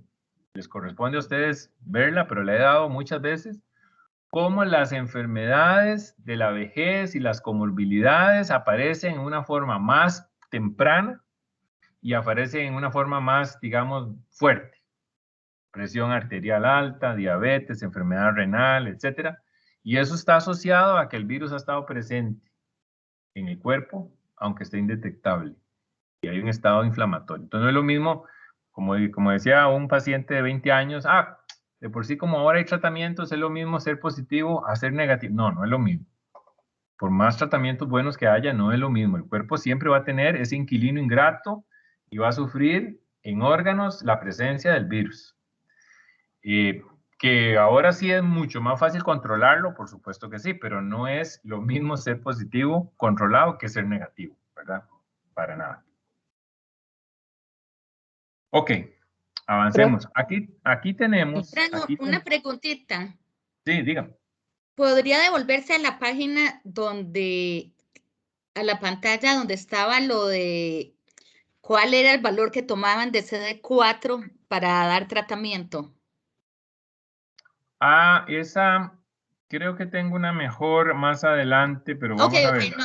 les corresponde a ustedes verla, pero la he dado muchas veces, cómo las enfermedades de la vejez y las comorbilidades aparecen en una forma más temprana y aparecen en una forma más, digamos, fuerte. Presión arterial alta, diabetes, enfermedad renal, etcétera. Y eso está asociado a que el virus ha estado presente en el cuerpo, aunque esté indetectable. Y hay un estado inflamatorio. Entonces no es lo mismo, como decía un paciente de 20 años, de por sí como ahora hay tratamientos, es lo mismo ser positivo a ser negativo. No, no es lo mismo. Por más tratamientos buenos que haya, no es lo mismo. El cuerpo siempre va a tener ese inquilino ingrato y va a sufrir en órganos la presencia del virus. Que ahora sí es mucho más fácil controlarlo, por supuesto que sí, pero no es lo mismo ser positivo controlado que ser negativo, ¿verdad? Para nada. Ok, Avancemos. Aquí tenemos... Franco, una preguntita. Sí, dígame. ¿Podría devolverse a la página donde, a la pantalla donde estaba lo de cuál era el valor que tomaban de CD4 para dar tratamiento? Ah, esa, creo que tengo una mejor más adelante, pero vamos a ver. No,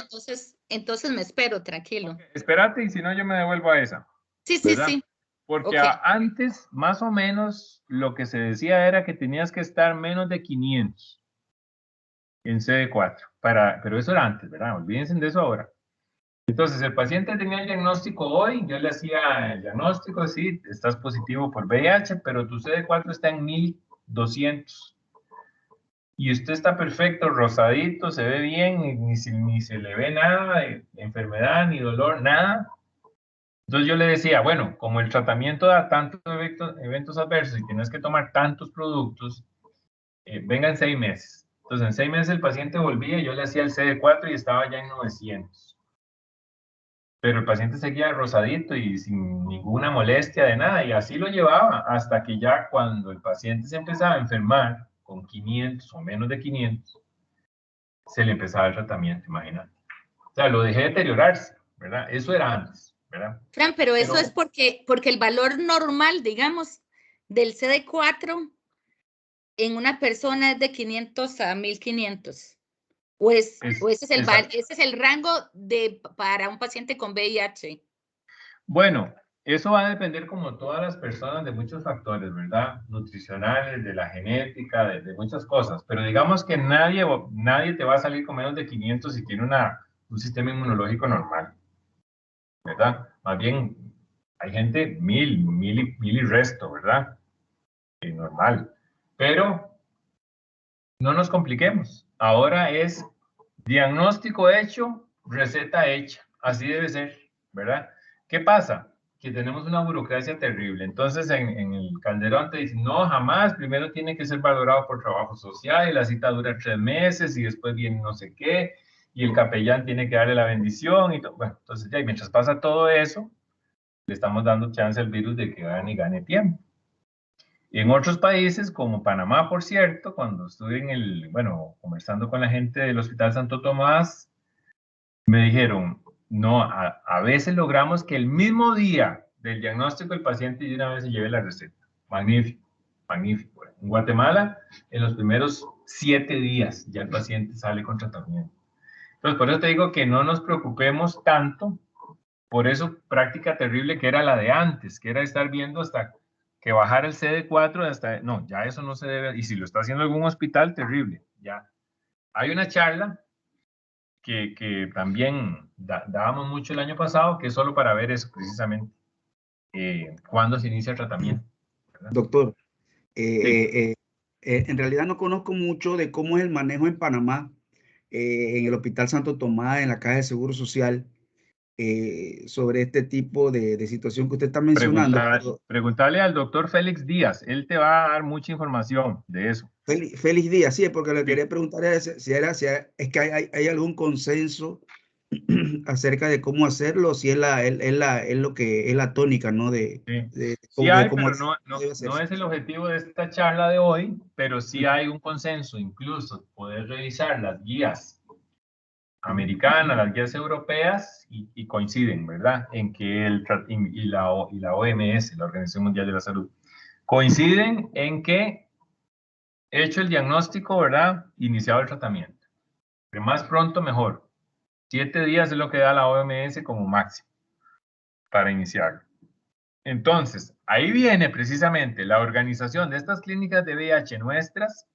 entonces me espero, tranquilo. Okay, espérate, y si no, yo me devuelvo a esa. Sí. Porque antes, más o menos, lo que se decía era que tenías que estar menos de 500 en CD4, pero eso era antes, ¿verdad? Olvídense de eso ahora. Entonces, el paciente tenía el diagnóstico hoy, yo le hacía el diagnóstico, sí, estás positivo por VIH, pero tu CD4 está en 1200. Y usted está perfecto, rosadito, se ve bien, ni se le ve nada de enfermedad, ni dolor, nada. Entonces yo le decía, bueno, como el tratamiento da tantos eventos adversos y tienes que tomar tantos productos, venga en 6 meses. Entonces en 6 meses el paciente volvía, yo le hacía el CD4 y estaba ya en 900. Pero el paciente seguía rosadito y sin ninguna molestia de nada, y así lo llevaba, hasta que ya cuando el paciente se empezaba a enfermar con 500 o menos de 500, se le empezaba el tratamiento, imagínate. O sea, lo dejé deteriorarse, ¿verdad? Eso era antes, ¿verdad? Fran, pero eso es porque el valor normal, digamos, del CD4 en una persona es de 500 a 1500. O ese es el rango para un paciente con VIH. Bueno, eso va a depender, como todas las personas, de muchos factores, ¿verdad? Nutricionales, de la genética, de muchas cosas. Pero digamos que nadie te va a salir con menos de 500 si tiene un sistema inmunológico normal, ¿verdad? Más bien, hay gente 1000 y resto, ¿verdad? Normal. Pero no nos compliquemos. Ahora es diagnóstico hecho, receta hecha. Así debe ser, ¿verdad? ¿Qué pasa? Que tenemos una burocracia terrible. Entonces, en el Calderón te dicen, no, jamás, primero tiene que ser valorado por trabajo social y la cita dura 3 meses y después viene no sé qué y el capellán tiene que darle la bendición y todo. Bueno, entonces ya, y mientras pasa todo eso, le estamos dando chance al virus de que gane tiempo. En otros países, como Panamá, por cierto, cuando estuve conversando con la gente del Hospital Santo Tomás, me dijeron, no, a veces logramos que el mismo día del diagnóstico el paciente de una vez se lleve la receta. Magnífico, magnífico. En Guatemala, en los primeros 7 días ya el paciente sale con tratamiento. Entonces, por eso te digo que no nos preocupemos tanto por eso práctica terrible que era la de antes, que era estar viendo hasta que bajara el CD4 no, ya eso no se debe, y si lo está haciendo algún hospital, terrible, ya. Hay una charla que también dábamos mucho el año pasado, que es solo para ver eso, precisamente, cuándo se inicia el tratamiento, ¿verdad? Doctor, Sí. En realidad no conozco mucho de cómo es el manejo en Panamá, en el Hospital Santo Tomás, en la Caja de Seguro Social, sobre este tipo de situación que usted está mencionando. Preguntarle al doctor Félix Díaz, él te va a dar mucha información de eso. Feliz día, sí, porque le quería preguntar es que hay algún consenso acerca de cómo hacerlo, si es lo que es la tónica, ¿no? Sí hay, pero no es el objetivo de esta charla de hoy, pero sí hay un consenso, incluso poder revisar las guías americanas, las guías europeas, y coinciden, ¿verdad? En que la OMS, la Organización Mundial de la Salud, coinciden en que, hecho el diagnóstico, ¿verdad? Iniciado el tratamiento. De más pronto, mejor. 7 días es lo que da la OMS como máximo para iniciarlo. Entonces, ahí viene precisamente la organización de estas clínicas de VIH nuestras,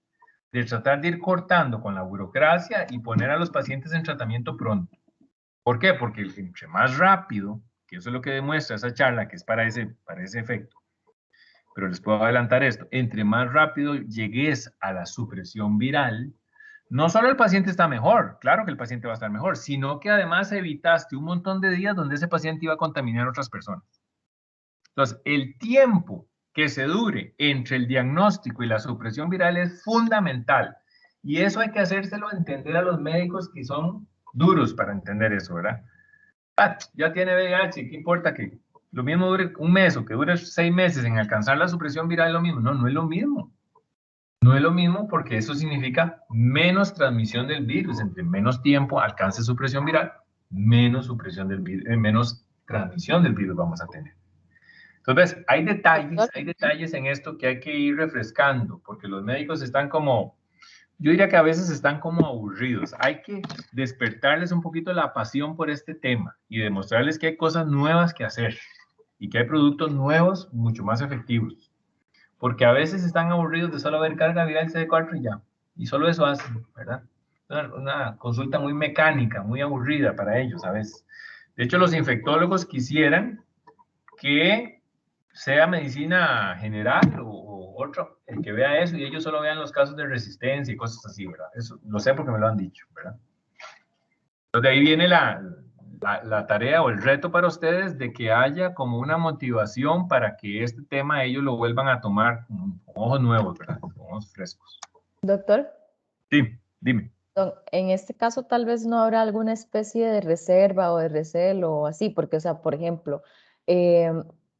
de tratar de ir cortando con la burocracia y poner a los pacientes en tratamiento pronto. ¿Por qué? Porque entre más rápido, que eso es lo que demuestra esa charla, que es para ese efecto, pero les puedo adelantar esto, entre más rápido llegues a la supresión viral, no solo el paciente está mejor, claro que el paciente va a estar mejor, sino que además evitaste un montón de días donde ese paciente iba a contaminar a otras personas. Entonces, el tiempo que se dure entre el diagnóstico y la supresión viral es fundamental. Y eso hay que hacérselo entender a los médicos que son duros para entender eso, ¿verdad? Ya tiene VIH, ¿qué importa que lo mismo dure un mes o que dure 6 meses en alcanzar la supresión viral es lo mismo. No, no es lo mismo. No es lo mismo porque eso significa menos transmisión del virus. Entre menos tiempo alcance supresión viral, menos supresión del virus, menos transmisión del virus vamos a tener. Entonces, hay detalles en esto que hay que ir refrescando, porque los médicos están como, yo diría que a veces están como aburridos. Hay que despertarles un poquito la pasión por este tema y demostrarles que hay cosas nuevas que hacer y que hay productos nuevos mucho más efectivos. Porque a veces están aburridos de solo ver carga viral CD4 y ya. Y solo eso hacen, ¿verdad? Una consulta muy mecánica, muy aburrida para ellos a veces. De hecho, los infectólogos quisieran que sea medicina general o otro, el que vea eso y ellos solo vean los casos de resistencia y cosas así, ¿verdad? Eso lo sé porque me lo han dicho, ¿verdad? Entonces de ahí viene la tarea o el reto para ustedes de que haya como una motivación para que este tema ellos lo vuelvan a tomar con ojos nuevos, ¿verdad? Con ojos frescos. Doctor. Sí, dime. En este caso tal vez no habrá alguna especie de reserva o de recelo o así, porque, o sea, por ejemplo,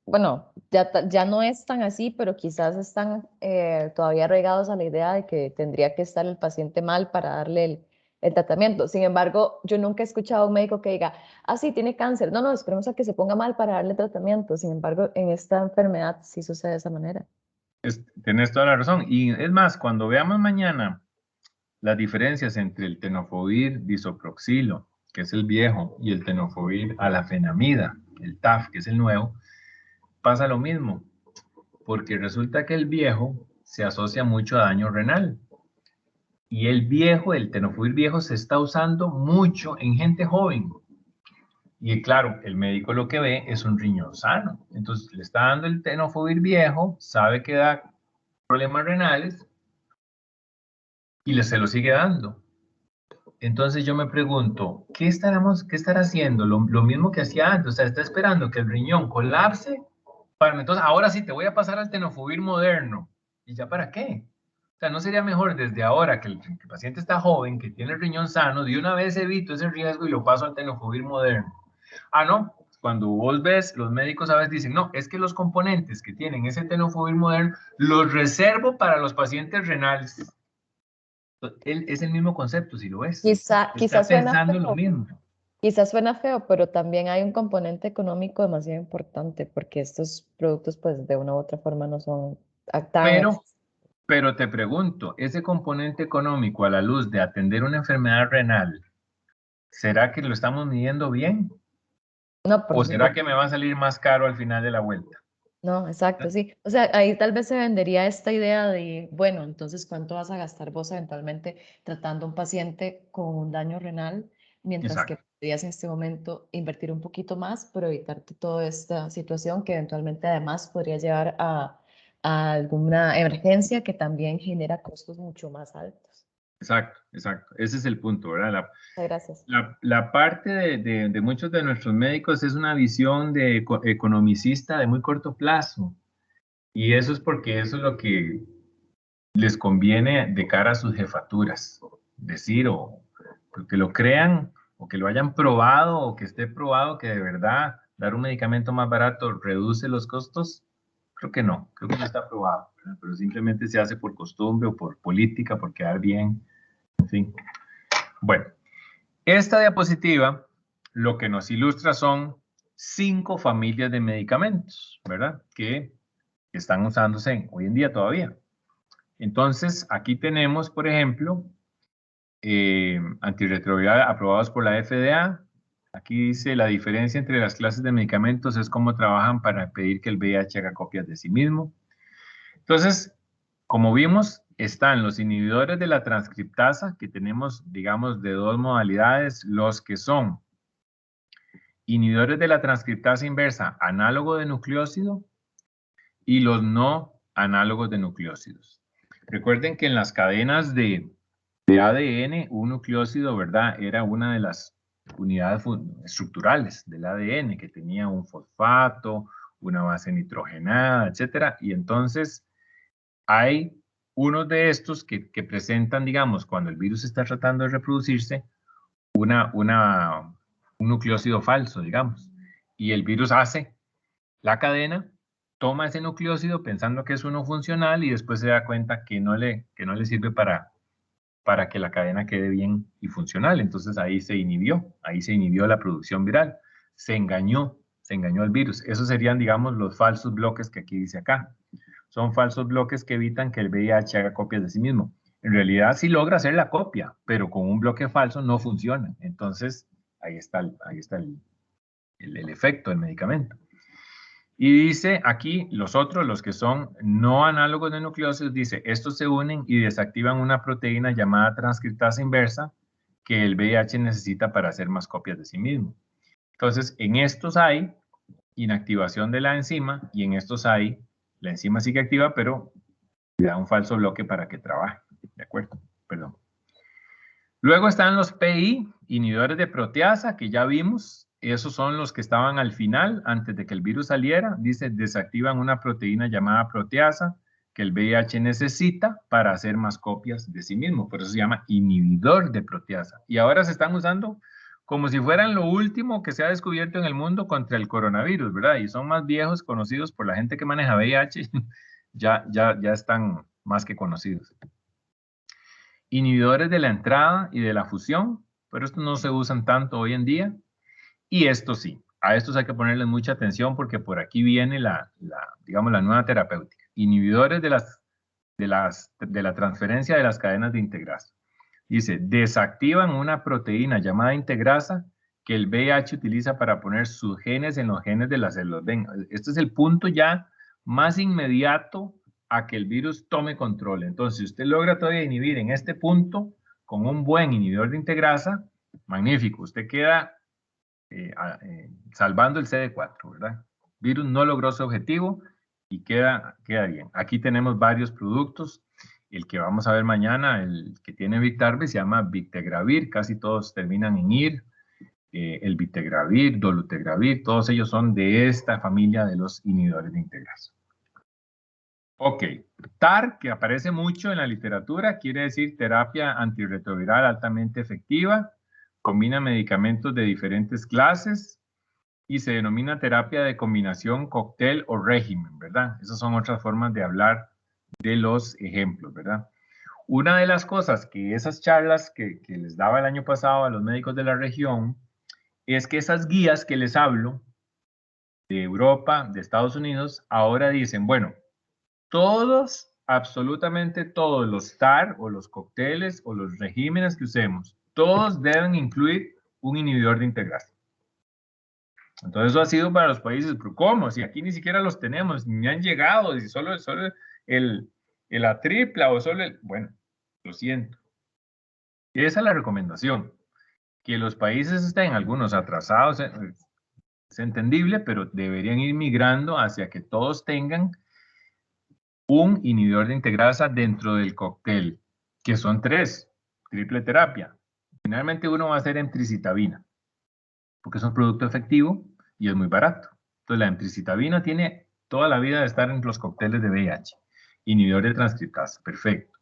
bueno, ya no es tan así, pero quizás están todavía arraigados a la idea de que tendría que estar el paciente mal para darle el tratamiento. Sin embargo, yo nunca he escuchado a un médico que diga, ah, sí, tiene cáncer. No, esperemos a que se ponga mal para darle tratamiento. Sin embargo, en esta enfermedad sí sucede de esa manera. Tienes toda la razón. Y es más, cuando veamos mañana las diferencias entre el tenofovir disoproxilo, que es el viejo, y el tenofovir alafenamida, el TAF, que es el nuevo, pasa lo mismo, porque resulta que el viejo se asocia mucho a daño renal. Y el viejo, el tenofovir viejo, se está usando mucho en gente joven. Y claro, el médico lo que ve es un riñón sano. Entonces le está dando el tenofovir viejo, sabe que da problemas renales y se lo sigue dando. Entonces yo me pregunto, ¿qué estará haciendo? Lo mismo que hacía antes, o sea, está esperando que el riñón colapse para entonces, ahora sí, te voy a pasar al tenofovir moderno. ¿Y ya para qué? O sea, ¿no sería mejor desde ahora que el paciente está joven, que tiene el riñón sano, de una vez evito ese riesgo y lo paso al tenofovir moderno? Ah, no, cuando vos ves, los médicos a veces dicen, no, es que los componentes que tienen ese tenofovir moderno los reservo para los pacientes renales. Es el mismo concepto, si lo ves. Quizás pensando en lo mismo. Quizás suena feo, pero también hay un componente económico demasiado importante porque estos productos, pues, de una u otra forma no son tan... Pero te pregunto, ese componente económico a la luz de atender una enfermedad renal, ¿será que lo estamos midiendo bien? No, ¿O será que me va a salir más caro al final de la vuelta? No, exacto, sí. O sea, ahí tal vez se vendería esta idea de, bueno, entonces, ¿cuánto vas a gastar vos eventualmente tratando a un paciente con un daño renal? Mientras que podrías en este momento invertir un poquito más, pero evitarte toda esta situación que eventualmente además podría llevar a alguna emergencia que también genera costos mucho más altos. Exacto. Ese es el punto, ¿verdad? Gracias. La parte de muchos de nuestros médicos es una visión de economicista de muy corto plazo. Y eso es porque eso es lo que les conviene de cara a sus jefaturas. Decir, o que lo crean, o que lo hayan probado, o que esté probado que de verdad dar un medicamento más barato reduce los costos. Creo que no está probado, ¿verdad? Pero simplemente se hace por costumbre o por política, por quedar bien, en fin. Bueno, esta diapositiva lo que nos ilustra son 5 familias de medicamentos, ¿verdad? Que están usándose hoy en día todavía. Entonces, aquí tenemos, por ejemplo, antirretroviral aprobados por la FDA. Aquí dice la diferencia entre las clases de medicamentos es cómo trabajan para pedir que el VIH haga copias de sí mismo. Entonces, como vimos, están los inhibidores de la transcriptasa, que tenemos, digamos, de 2 modalidades, los que son inhibidores de la transcriptasa inversa, análogo de nucleócido, y los no análogos de nucleócidos. Recuerden que en las cadenas de ADN, un nucleócido, ¿verdad? Era una de las unidades estructurales del ADN, que tenía un fosfato, una base nitrogenada, etcétera. Y entonces hay unos de estos que presentan, digamos, cuando el virus está tratando de reproducirse, un nucleócido falso, digamos. Y el virus hace La cadena toma ese nucleócido pensando que es uno funcional y después se da cuenta que no le sirve para que la cadena quede bien y funcional. Entonces ahí se inhibió la producción viral. Se engañó el virus. Esos serían, digamos, los falsos bloques que aquí dice acá. Son falsos bloques que evitan que el VIH haga copias de sí mismo. En realidad sí logra hacer la copia, pero con un bloque falso no funciona. Entonces ahí está el efecto del medicamento. Y dice aquí, los otros, los que son no análogos de nucleósidos, dice, estos se unen y desactivan una proteína llamada transcriptasa inversa que el VIH necesita para hacer más copias de sí mismo. Entonces, en estos hay inactivación de la enzima y en estos hay, la enzima sigue activa, pero le da un falso bloque para que trabaje. ¿De acuerdo? Perdón. Luego están los PI, inhibidores de proteasa, que ya vimos. Esos son los que estaban al final, antes de que el virus saliera. Dice, desactivan una proteína llamada proteasa que el VIH necesita para hacer más copias de sí mismo. Por eso se llama inhibidor de proteasa. Y ahora se están usando como si fueran lo último que se ha descubierto en el mundo contra el coronavirus, ¿verdad? Y son más viejos, conocidos por la gente que maneja VIH. ya están más que conocidos. Inhibidores de la entrada y de la fusión, pero estos no se usan tanto hoy en día. Y estos sí, a estos hay que ponerles mucha atención porque por aquí viene digamos, la nueva terapéutica. Inhibidores de la transferencia de las cadenas de integrasa. Dice, desactivan una proteína llamada integrasa que el VIH utiliza para poner sus genes en los genes de las células. Ven, este es el punto ya más inmediato a que el virus tome control. Entonces, si usted logra todavía inhibir en este punto con un buen inhibidor de integrasa, magnífico. Usted queda salvando el CD4, ¿verdad? El virus no logró su objetivo y queda bien. Aquí tenemos varios productos. El que vamos a ver mañana, el que tiene Biktarvy, se llama Bictegravir. Casi todos terminan en IR. El Bictegravir, Dolutegravir, todos ellos son de esta familia de los inhibidores de integrasa. Ok, TAR, que aparece mucho en la literatura, quiere decir terapia antirretroviral altamente efectiva, combina medicamentos de diferentes clases y se denomina terapia de combinación, cóctel o régimen, ¿verdad? Esas son otras formas de hablar de los ejemplos, ¿verdad? Una de las cosas que esas charlas que les daba el año pasado a los médicos de la región es que esas guías que les hablo de Europa, de Estados Unidos, ahora dicen, bueno, todos, absolutamente todos los TAR o los cócteles o los regímenes que usemos, todos deben incluir un inhibidor de integrasa. Entonces eso ha sido para los países, pero ¿cómo? Si aquí ni siquiera los tenemos, ni han llegado, si solo la tripla o solo el... Bueno, lo siento. Y esa es la recomendación. Que los países estén algunos atrasados, es entendible, pero deberían ir migrando hacia que todos tengan un inhibidor de integrasa dentro del cóctel, que son 3, triple terapia. Finalmente uno va a ser emtricitabina, porque es un producto efectivo y es muy barato. Entonces la emtricitabina tiene toda la vida de estar en los cócteles de VIH. Inhibidor de transcriptasa, perfecto.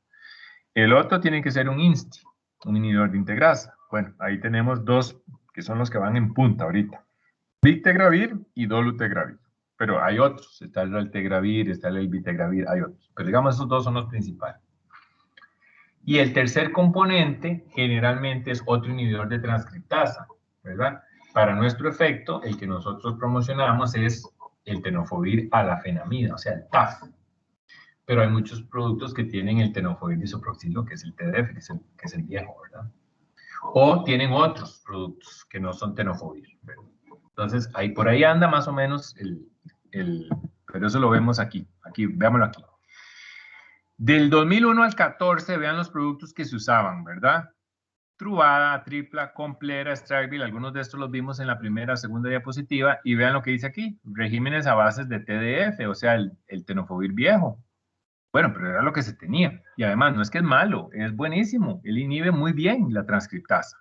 El otro tiene que ser un INSTI, un inhibidor de integrasa. Bueno, ahí tenemos 2 que son los que van en punta ahorita. Bictegravir y Dolutegravir. Pero hay otros, está el Raltegravir, está el Bictegravir, hay otros. Pero digamos, esos 2 son los principales. Y el tercer componente generalmente es otro inhibidor de transcriptasa, ¿verdad? Para nuestro efecto, el que nosotros promocionamos es el tenofovir alafenamida, o sea, el TAF. Pero hay muchos productos que tienen el tenofovir disoproxilo, que es el TDF, que es el viejo, ¿verdad? O tienen otros productos que no son tenofovir, ¿verdad? Entonces, ahí por ahí anda más o menos pero eso lo vemos aquí, veámoslo aquí. Del 2001 al 14, vean los productos que se usaban, ¿verdad? Truvada, Tripla, Complera, Stragvil, algunos de estos los vimos en la primera, segunda diapositiva, y vean lo que dice aquí, regímenes a bases de TDF, o sea, el tenofovir viejo. Bueno, pero era lo que se tenía, y además no es que es malo, es buenísimo, él inhibe muy bien la transcriptasa.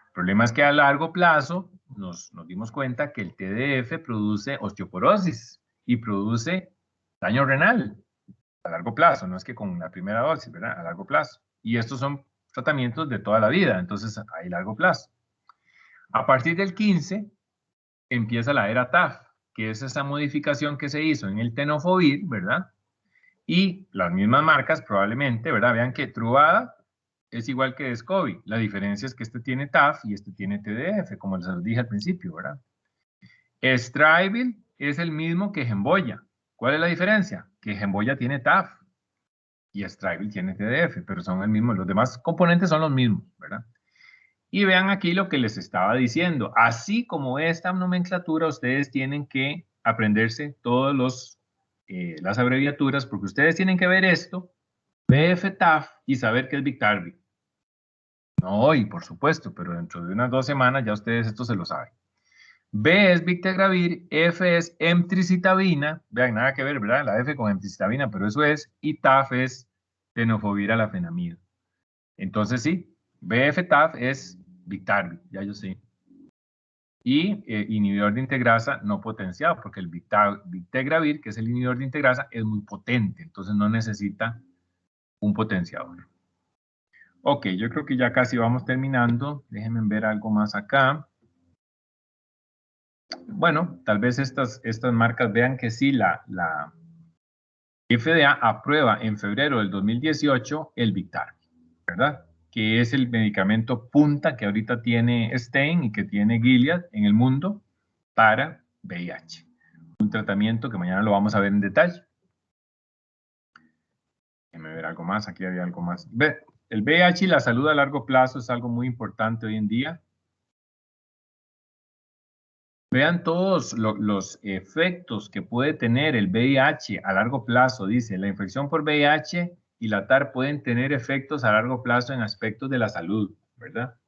El problema es que a largo plazo nos dimos cuenta que el TDF produce osteoporosis y produce daño renal a largo plazo, no es que con la primera dosis, ¿verdad? A largo plazo. Y estos son tratamientos de toda la vida, entonces hay largo plazo. A partir del 15 empieza la era TAF, que es esa modificación que se hizo en el tenofovir, ¿verdad? Y las mismas marcas probablemente, ¿verdad? Vean que Truvada es igual que Descovy. La diferencia es que este tiene TAF y este tiene TDF, como les dije al principio, ¿verdad? Strivil es el mismo que Gemboya. ¿Cuál es la diferencia? Que Gemboya tiene TAF y Strivil tiene TDF, pero son el mismo. Los demás componentes son los mismos, ¿verdad? Y vean aquí lo que les estaba diciendo. Así como esta nomenclatura, ustedes tienen que aprenderse todos las abreviaturas, porque ustedes tienen que ver esto, BF-TAF, y saber qué es Biktarvy. No hoy, por supuesto, pero dentro de unas 2 semanas ya ustedes esto se lo saben. B es Bictegravir, F es emtricitabina, vean, nada que ver, ¿verdad? La F con emtricitabina, pero eso es, y TAF es tenofovir alafenamida. Entonces sí, BF-TAF es Biktarvy, ya yo sé. Y inhibidor de integrasa no potenciado, porque el Bictegravir, que es el inhibidor de integrasa, es muy potente, entonces no necesita un potenciador. Ok, yo creo que ya casi vamos terminando. Déjenme ver algo más acá. Bueno, tal vez estas marcas vean que sí, la FDA aprueba en febrero del 2018 el Biktarvy, ¿verdad? Que es el medicamento punta que ahorita tiene Stein y que tiene Gilead en el mundo para VIH. Un tratamiento que mañana lo vamos a ver en detalle. Déjenme ver algo más, aquí había algo más. El VIH y la salud a largo plazo es algo muy importante hoy en día. Vean todos los efectos que puede tener el VIH a largo plazo. Dice, la infección por VIH y la TAR pueden tener efectos a largo plazo en aspectos de la salud, ¿verdad?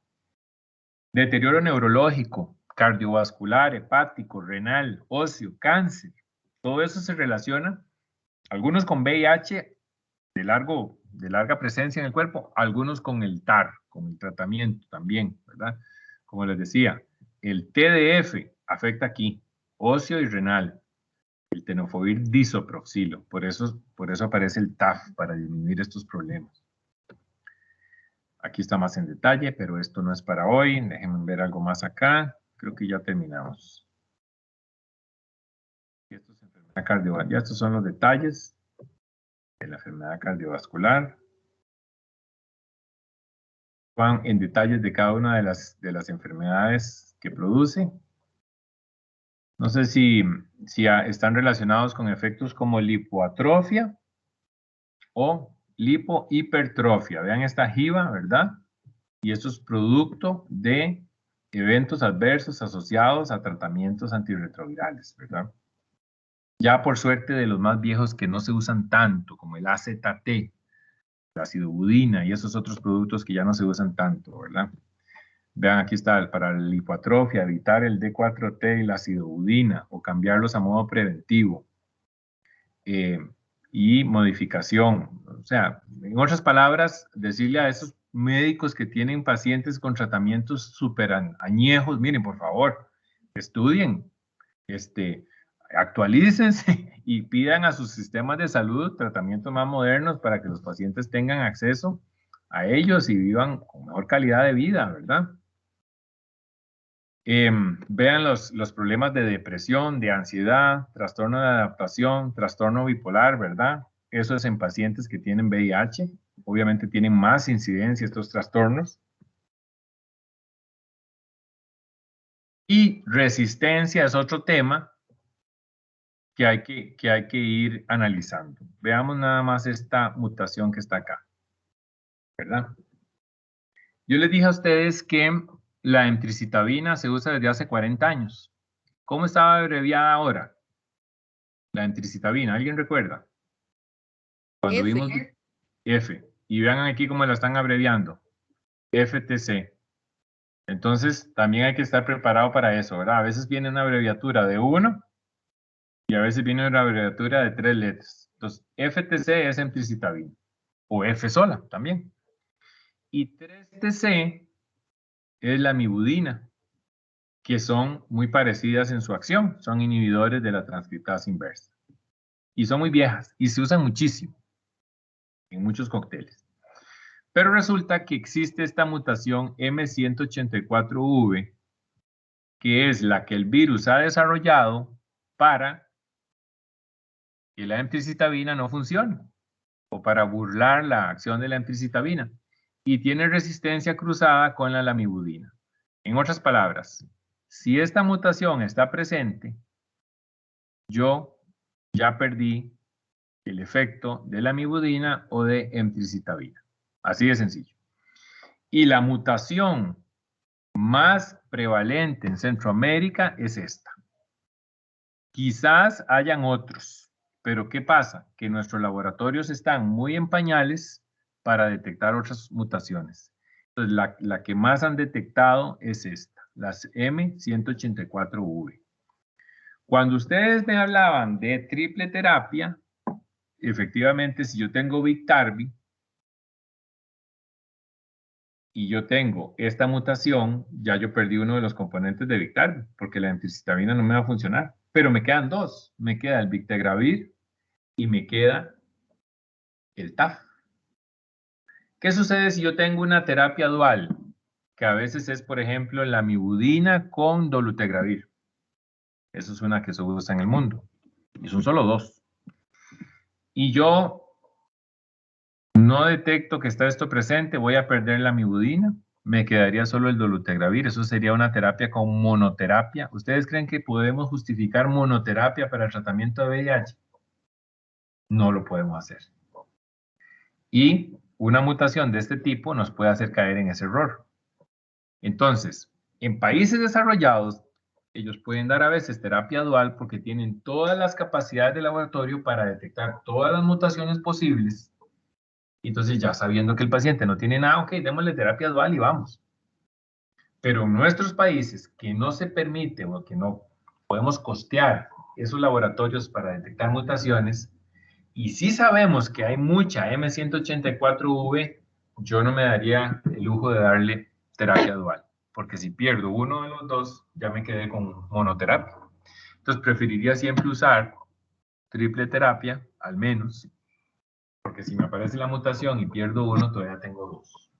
Deterioro neurológico, cardiovascular, hepático, renal, óseo, cáncer. Todo eso se relaciona, algunos con VIH de larga presencia en el cuerpo, algunos con el TAR, con el tratamiento también, ¿verdad? Como les decía, el TDF afecta aquí, óseo y renal, el tenofovir disoproxilo, por eso aparece el TAF, para disminuir estos problemas. Aquí está más en detalle, pero esto no es para hoy. Déjenme ver algo más acá. Creo que ya terminamos. Esto es enfermedad cardiovascular. Ya estos son los detalles de la enfermedad cardiovascular. Van en detalles de cada una de las enfermedades que produce. No sé si están relacionados con efectos como lipoatrofia o lipohipertrofia. Vean esta jiba, ¿verdad? Y esto es producto de eventos adversos asociados a tratamientos antirretrovirales, ¿verdad? Ya por suerte de los más viejos que no se usan tanto, como el AZT, la acidobudina y esos otros productos que ya no se usan tanto, ¿verdad? Vean, aquí está, para la lipoatrofia, evitar el D4T y la acidobudina o cambiarlos a modo preventivo. Y modificación. O sea, en otras palabras, decirle a esos médicos que tienen pacientes con tratamientos súper añejos, miren, por favor, estudien, actualícense y pidan a sus sistemas de salud tratamientos más modernos para que los pacientes tengan acceso a ellos y vivan con mejor calidad de vida, ¿verdad? Vean los problemas de depresión, de ansiedad, trastorno de adaptación, trastorno bipolar, ¿verdad? Eso es en pacientes que tienen VIH. Obviamente tienen más incidencia estos trastornos. Y resistencia es otro tema que hay que ir analizando. Veamos nada más esta mutación que está acá, ¿verdad? Yo les dije a ustedes que la emtricitabina se usa desde hace 40 años. ¿Cómo estaba abreviada ahora? La emtricitabina, ¿alguien recuerda? Cuando vimos F. Y vean aquí cómo la están abreviando. FTC. Entonces, también hay que estar preparado para eso, ¿verdad? A veces viene una abreviatura de 1 y a veces viene una abreviatura de 3 letras. Entonces, FTC es emtricitabina. O F sola también. Y 3TC es la mibudina, que son muy parecidas en su acción. Son inhibidores de la transcriptasa inversa. Y son muy viejas y se usan muchísimo en muchos cócteles. Pero resulta que existe esta mutación M184V, que es la que el virus ha desarrollado para que la emtricitabina no funcione o para burlar la acción de la emtricitabina y tiene resistencia cruzada con la lamivudina. En otras palabras, si esta mutación está presente, yo ya perdí el efecto de lamivudina o de emtricitabina. Así de sencillo. Y la mutación más prevalente en Centroamérica es esta. Quizás hayan otros, pero ¿qué pasa? Que nuestros laboratorios están muy en pañales para detectar otras mutaciones. Entonces, la que más han detectado es esta, las M184V. Cuando ustedes me hablaban de triple terapia, efectivamente, si yo tengo Biktarvy y yo tengo esta mutación, ya yo perdí uno de los componentes de Biktarvy, porque la emtricitabina no me va a funcionar. Pero me quedan dos. Me queda el Bictegravir y me queda el TAF. ¿Qué sucede si yo tengo una terapia dual? Que a veces es, por ejemplo, la lamivudina con dolutegravir. Eso es una que se usa en el mundo. Y son solo dos. Y yo no detecto que está esto presente, voy a perder la lamivudina, me quedaría solo el dolutegravir. Eso sería una terapia con monoterapia. ¿Ustedes creen que podemos justificar monoterapia para el tratamiento de VIH? No lo podemos hacer. Y una mutación de este tipo nos puede hacer caer en ese error. Entonces, en países desarrollados, ellos pueden dar a veces terapia dual porque tienen todas las capacidades de laboratorio para detectar todas las mutaciones posibles. Entonces, ya sabiendo que el paciente no tiene nada, ok, démosle terapia dual y vamos. Pero en nuestros países que no se permite o que no podemos costear esos laboratorios para detectar mutaciones, y si sabemos que hay mucha M184V, yo no me daría el lujo de darle terapia dual, porque si pierdo uno de los dos, ya me quedé con monoterapia. Entonces preferiría siempre usar triple terapia, al menos, porque si me aparece la mutación y pierdo uno, todavía tengo dos.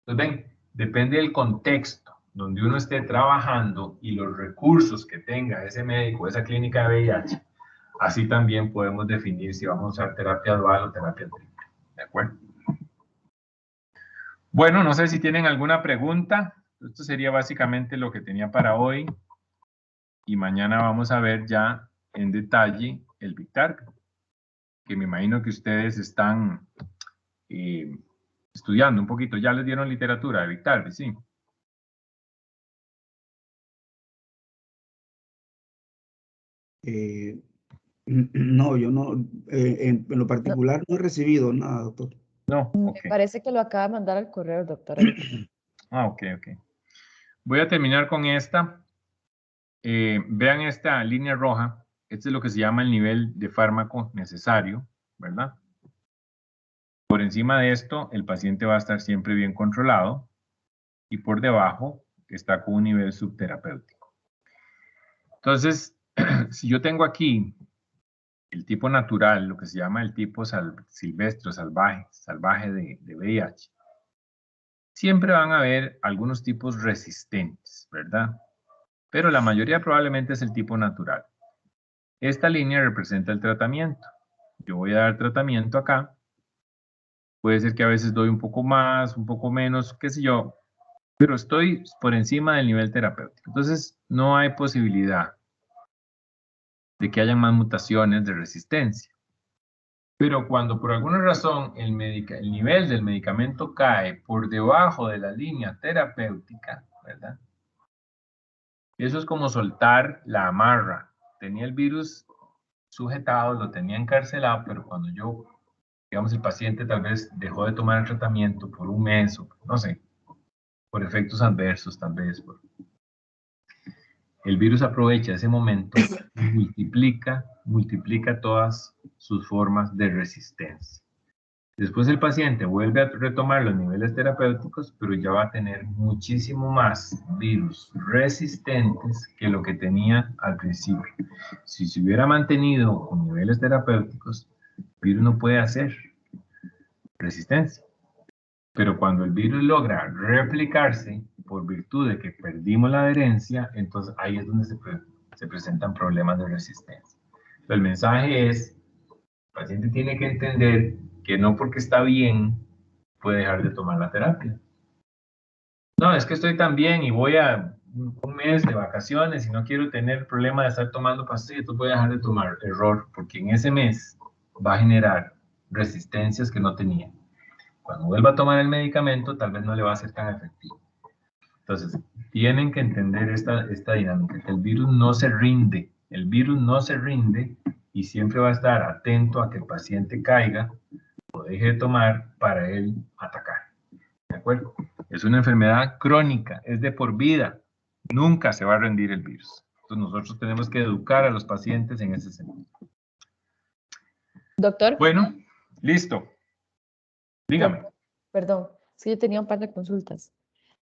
Entonces ven, depende del contexto donde uno esté trabajando y los recursos que tenga ese médico, esa clínica de VIH, así también podemos definir si vamos a usar terapia dual o terapia triple. ¿De acuerdo? Bueno, no sé si tienen alguna pregunta. Esto sería básicamente lo que tenía para hoy. Y mañana vamos a ver ya en detalle el Biktarvy, que me imagino que ustedes están estudiando un poquito. Ya les dieron literatura de Biktarvy, ¿sí? No, yo no, en lo particular no he recibido nada, doctor. No, Me ok. parece que lo acaba de mandar al correo, doctora. Ok. Voy a terminar con esta. Vean esta línea roja. Este es lo que se llama el nivel de fármaco necesario, ¿verdad? Por encima de esto, el paciente va a estar siempre bien controlado y por debajo está con un nivel subterapéutico. Entonces, si yo tengo aquí el tipo natural, lo que se llama el tipo silvestre, salvaje de VIH, siempre van a haber algunos tipos resistentes, ¿verdad? Pero la mayoría probablemente es el tipo natural. Esta línea representa el tratamiento. Yo voy a dar tratamiento acá. Puede ser que a veces doy un poco más, un poco menos, qué sé yo, pero estoy por encima del nivel terapéutico. Entonces, no hay posibilidad de que haya más mutaciones de resistencia. Pero cuando por alguna razón el nivel del medicamento cae por debajo de la línea terapéutica, ¿verdad? Eso es como soltar la amarra. Tenía el virus sujetado, lo tenía encarcelado, pero cuando digamos, el paciente tal vez dejó de tomar el tratamiento por un mes, o no sé, por efectos adversos tal vez. El virus aprovecha ese momento y multiplica todas sus formas de resistencia. Después el paciente vuelve a retomar los niveles terapéuticos, pero ya va a tener muchísimo más virus resistentes que lo que tenía al principio. Si se hubiera mantenido con niveles terapéuticos, el virus no puede hacer resistencia. Pero cuando el virus logra replicarse por virtud de que perdimos la adherencia, entonces ahí es donde se presentan problemas de resistencia. El mensaje es, el paciente tiene que entender que no porque está bien puede dejar de tomar la terapia. No, es que estoy tan bien y voy a un mes de vacaciones y no quiero tener el problema de estar tomando pastillas, entonces voy a dejar de tomar. Error, porque en ese mes va a generar resistencias que no tenía. Cuando vuelva a tomar el medicamento, tal vez no le va a ser tan efectivo. Entonces, tienen que entender esta dinámica, que el virus no se rinde. El virus no se rinde y siempre va a estar atento a que el paciente caiga o deje de tomar para él atacar. ¿De acuerdo? Es una enfermedad crónica, es de por vida. Nunca se va a rendir el virus. Entonces, nosotros tenemos que educar a los pacientes en ese sentido. Doctor. Bueno, listo. Dígame. Perdón, sí, yo tenía un par de consultas.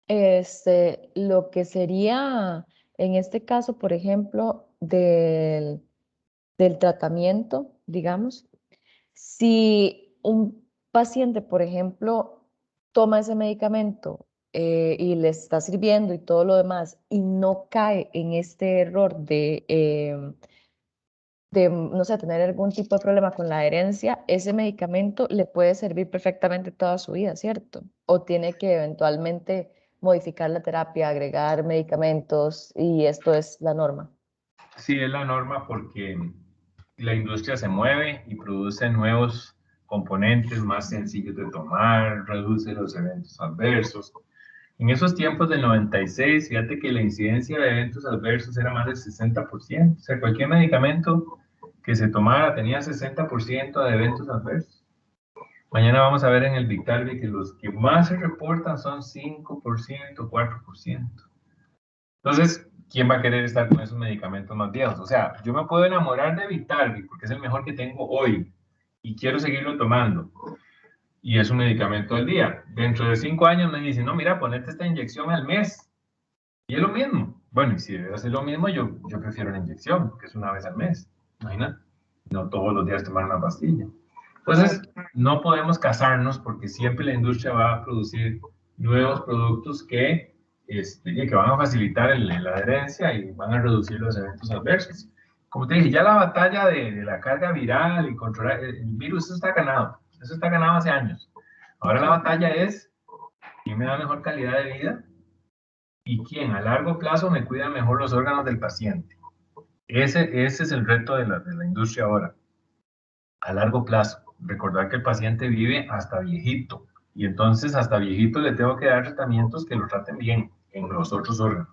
Lo que sería, en este caso, por ejemplo, del tratamiento, digamos, si un paciente, por ejemplo, toma ese medicamento y le está sirviendo y todo lo demás y no cae en este error de, no sé, tener algún tipo de problema con la adherencia, ese medicamento le puede servir perfectamente toda su vida, ¿cierto? O tiene que eventualmente modificar la terapia, agregar medicamentos y esto es la norma. Sí, es la norma porque la industria se mueve y produce nuevos componentes más sencillos de tomar, reduce los eventos adversos. En esos tiempos del 96, fíjate que la incidencia de eventos adversos era más del 60%. O sea, cualquier medicamento que se tomara tenía 60% de eventos adversos. Mañana vamos a ver en el Biktarvy que los que más se reportan son 5%, 4%. Entonces, ¿quién va a querer estar con esos medicamentos más viejos? O sea, yo me puedo enamorar de Biktarvy porque es el mejor que tengo hoy y quiero seguirlo tomando. Y es un medicamento al día. Dentro de 5 años me dicen, no, mira, ponete esta inyección al mes. Y es lo mismo. Bueno, y si debe hacer lo mismo, yo prefiero la inyección, que es una vez al mes. Imagina, no todos los días tomar una pastilla. Entonces, no podemos casarnos porque siempre la industria va a producir nuevos productos que van a facilitar la adherencia y van a reducir los eventos adversos. Como te dije, ya la batalla de la carga viral y controlar el virus, eso está ganado. Eso está ganado hace años. Ahora la batalla es quién me da mejor calidad de vida y quién a largo plazo me cuida mejor los órganos del paciente. Ese es el reto de la industria ahora. A largo plazo, recordar que el paciente vive hasta viejito y entonces hasta viejito le tengo que dar tratamientos que lo traten bien en los otros órganos.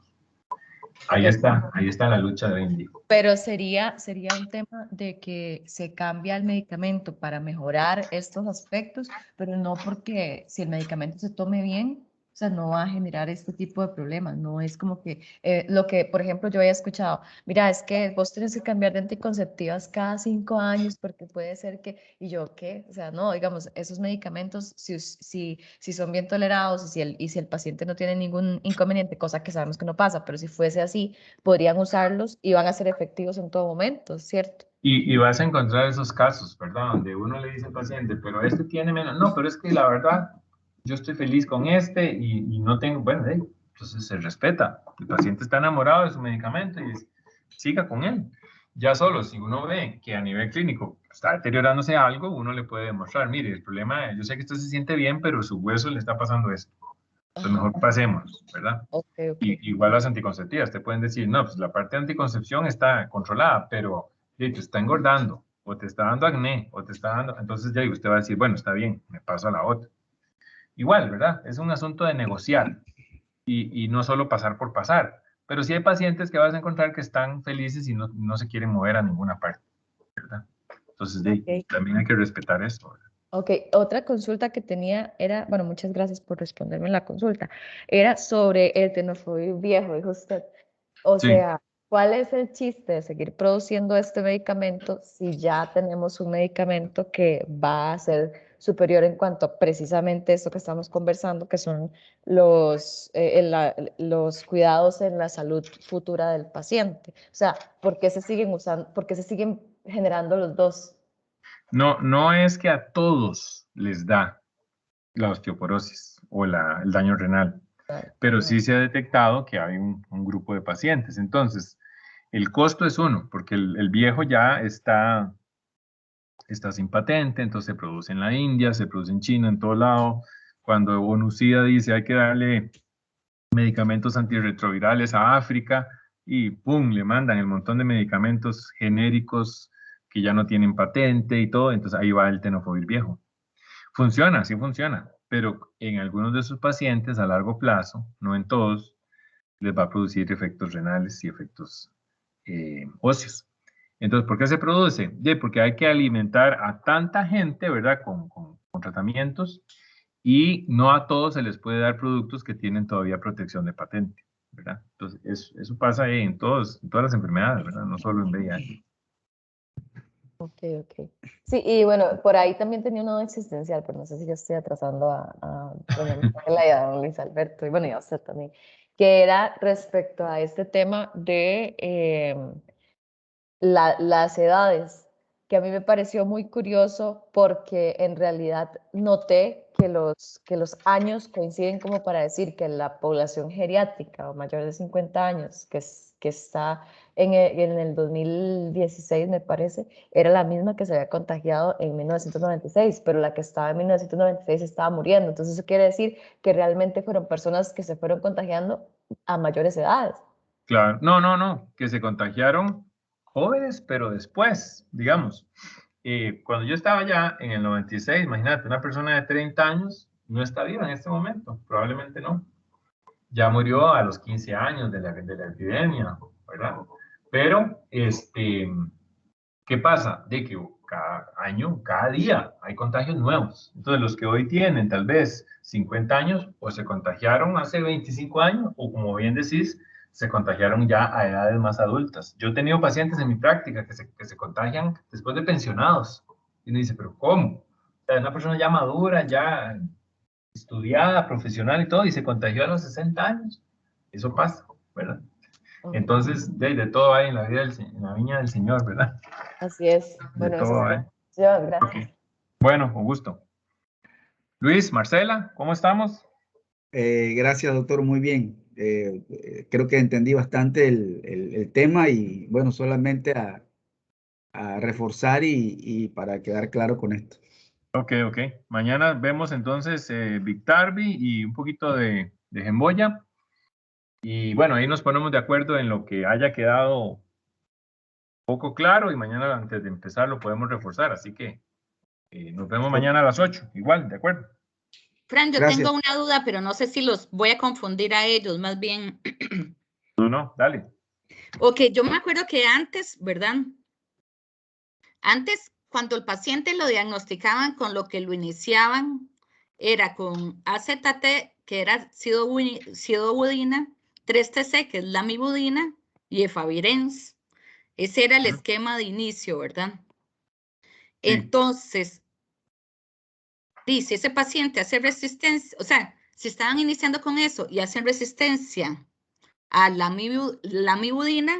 Ahí está la lucha de hoy en día. Pero sería un tema de que se cambia el medicamento para mejorar estos aspectos, pero no porque si el medicamento se tome bien, o sea, no va a generar este tipo de problemas. No es como que lo que, por ejemplo, yo había escuchado, mira, es que vos tenés que cambiar de anticonceptivas cada 5 años porque puede ser que, y yo, ¿qué? O sea, no, digamos, esos medicamentos, si son bien tolerados y si el paciente no tiene ningún inconveniente, cosa que sabemos que no pasa, pero si fuese así, podrían usarlos y van a ser efectivos en todo momento, ¿cierto? Y vas a encontrar esos casos, ¿verdad? Donde uno le dice al paciente, pero este tiene menos. No, pero es que la verdad, yo estoy feliz con este y no tengo, bueno, entonces se respeta. El paciente está enamorado de su medicamento y siga con él. Ya solo, si uno ve que a nivel clínico está deteriorándose algo, uno le puede demostrar, mire, el problema es, yo sé que usted se siente bien, pero su hueso le está pasando esto. Entonces mejor pasemos, ¿verdad? Okay. Igual las anticonceptivas, te pueden decir, no, pues la parte de anticoncepción está controlada, pero te está engordando, o te está dando acné, o te está dando, entonces ya usted va a decir, bueno, está bien, me paso a la otra. Igual, ¿verdad? Es un asunto de negociar y no solo pasar por pasar, pero sí hay pacientes que vas a encontrar que están felices y no se quieren mover a ninguna parte, ¿verdad? Entonces, también hay que respetar eso, ¿verdad? Ok, otra consulta que tenía era, bueno, muchas gracias por responderme la consulta, era sobre el tenofovir viejo, dijo usted. O sea, ¿cuál es el chiste de seguir produciendo este medicamento si ya tenemos un medicamento que va a ser superior en cuanto a precisamente esto que estamos conversando, que son los cuidados en la salud futura del paciente? O sea, ¿por qué se siguen usando, por qué se siguen generando los dos? No es que a todos les da la osteoporosis o el daño renal, pero sí se ha detectado que hay un grupo de pacientes. Entonces, El costo es uno, porque el viejo ya está sin patente, entonces se produce en la India, se produce en China, en todo lado. Cuando ONUCIDA dice hay que darle medicamentos antirretrovirales a África y ¡pum! Le mandan el montón de medicamentos genéricos que ya no tienen patente y todo, entonces ahí va el tenofovir viejo. Funciona, sí funciona, pero en algunos de sus pacientes a largo plazo, no en todos, les va a producir efectos renales y efectos óseos. Entonces, ¿por qué se produce? Porque hay que alimentar a tanta gente, ¿verdad? Con tratamientos, y no a todos se les puede dar productos que tienen todavía protección de patente, ¿verdad? Entonces, eso pasa en todas las enfermedades, ¿verdad? No solo en VIH. Ok. Sí, y bueno, por ahí también tenía una duda existencial, pero no sé si yo estoy atrasando a doña Marcela y a don Luis Alberto, y bueno, y a usted también, que era respecto a este tema de las edades, que a mí me pareció muy curioso porque en realidad noté que los años coinciden como para decir que la población geriátrica o mayor de 50 años que está en el 2016, me parece, era la misma que se había contagiado en 1996, pero la que estaba en 1996 estaba muriendo. Entonces eso quiere decir que realmente fueron personas que se fueron contagiando a mayores edades. Claro, no, que se contagiaron jóvenes, pero después, digamos, cuando yo estaba ya en el 96, imagínate, una persona de 30 años no está viva en este momento, probablemente no. Ya murió a los 15 años de la epidemia, ¿verdad? Pero, ¿qué pasa? De que cada año, cada día hay contagios nuevos. Entonces, los que hoy tienen tal vez 50 años o se contagiaron hace 25 años o como bien decís, se contagiaron ya a edades más adultas. Yo he tenido pacientes en mi práctica que se contagian después de pensionados. Y uno dice, ¿pero cómo? O sea, una persona ya madura, ya estudiada, profesional y todo, y se contagió a los 60 años. Eso pasa, ¿verdad? Entonces, de todo hay en la vida, en la viña del Señor, ¿verdad? Así es. De Bueno, eso todo hay. es. Gracias. Okay. Bueno, con gusto. Luis, Marcela, ¿cómo estamos? Gracias, doctor, muy bien. Creo que entendí bastante el tema y bueno, solamente a reforzar y para quedar claro con esto. Ok. Mañana vemos entonces Biktarvy y un poquito de Gemboya. Y bueno, ahí nos ponemos de acuerdo en lo que haya quedado poco claro y mañana antes de empezar lo podemos reforzar. Así que nos vemos mañana a las 8. Igual, ¿de acuerdo? Fran, yo Gracias. tengo una duda, pero no sé si los voy a confundir a ellos, más bien. No, dale. Ok, yo me acuerdo que antes, ¿verdad? Antes, cuando el paciente lo diagnosticaban con lo que lo iniciaban, era con AZT, que era sidobudina, 3-TC, que es lamivudina, y efavirenz. Ese era el esquema de inicio, ¿verdad? Sí. Entonces, dice, ese paciente hace resistencia, o sea, si estaban iniciando con eso y hacen resistencia a la lamivudina,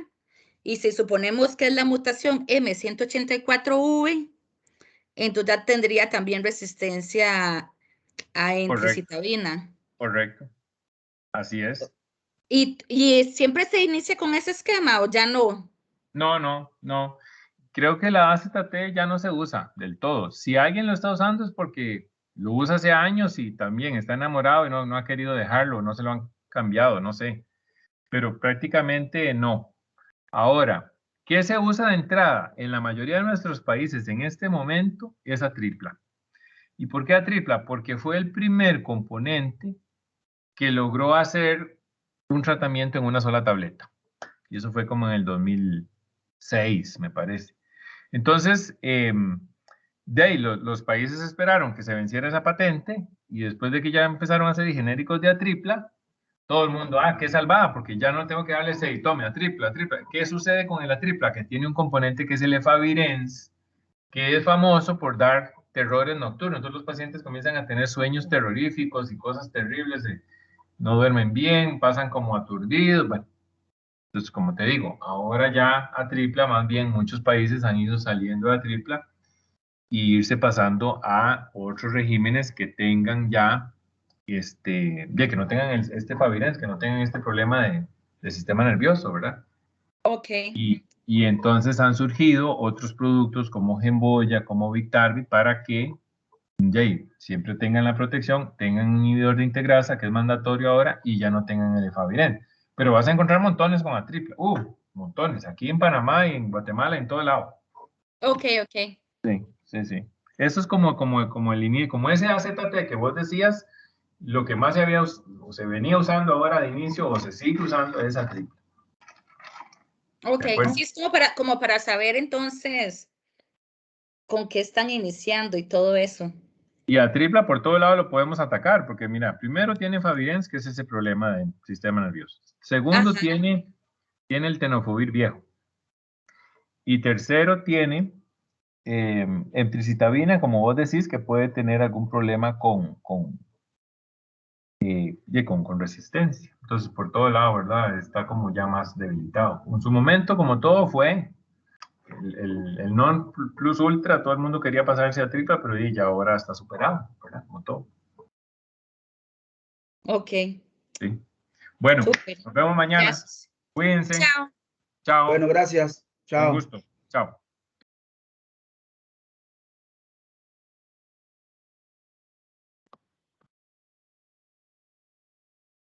y si suponemos que es la mutación M184V, entonces ya tendría también resistencia a entricitabina. Correcto. Así es. ¿Y siempre se inicia con ese esquema o ya no? No. Creo que la AZT ya no se usa del todo. Si alguien lo está usando es porque lo usa hace años y también está enamorado y no ha querido dejarlo, no se lo han cambiado, no sé. Pero prácticamente no. Ahora, ¿qué se usa de entrada? En la mayoría de nuestros países en este momento es atripla. ¿Y por qué atripla? Porque fue el primer componente que logró hacer un tratamiento en una sola tableta. Y eso fue como en el 2006, me parece. Entonces, de ahí los países esperaron que se venciera esa patente y después de que ya empezaron a hacer genéricos de atripla, todo el mundo, qué salvada, porque ya no tengo que darle seditome, atripla. ¿Qué sucede con el atripla? Que tiene un componente que es el efavirenz, que es famoso por dar terrores nocturnos. Entonces los pacientes comienzan a tener sueños terroríficos y cosas terribles, no duermen bien, pasan como aturdidos, bueno. Entonces, como te digo, ahora ya atripla, más bien muchos países han ido saliendo de atripla y irse pasando a otros regímenes que tengan ya, que no tengan este efavirenz, que no tengan este problema de sistema nervioso, ¿verdad? Ok. Y entonces han surgido otros productos como Gemboya, como Victarvi, para que siempre tengan la protección, tengan un inhibidor de integrasa, que es mandatorio ahora, y ya no tengan el efavirenz. Pero vas a encontrar montones con Atripla. Montones. Aquí en Panamá y en Guatemala, en todo lado. Ok. Sí. Eso es como ese AZT que vos decías, lo que más se venía usando ahora de inicio o se sigue usando es Atripla. Ok, sí, es como para saber entonces con qué están iniciando y todo eso. Y Atripla por todo lado lo podemos atacar, porque mira, primero tiene efavirenz, que es ese problema del sistema nervioso. Segundo, tiene el tenofovir viejo. Y tercero, tiene emtricitabina, como vos decís, que puede tener algún problema con resistencia. Entonces, por todo lado, ¿verdad? Está como ya más debilitado. En su momento, como todo fue, el non plus ultra, todo el mundo quería pasarse a Atripla, pero ya ahora está superado, ¿verdad? Como todo. Ok. Sí. Bueno, Súper. nos vemos mañana. Gracias. Cuídense. Chao. Chao. Bueno, gracias. Con Chao. gusto. Chao.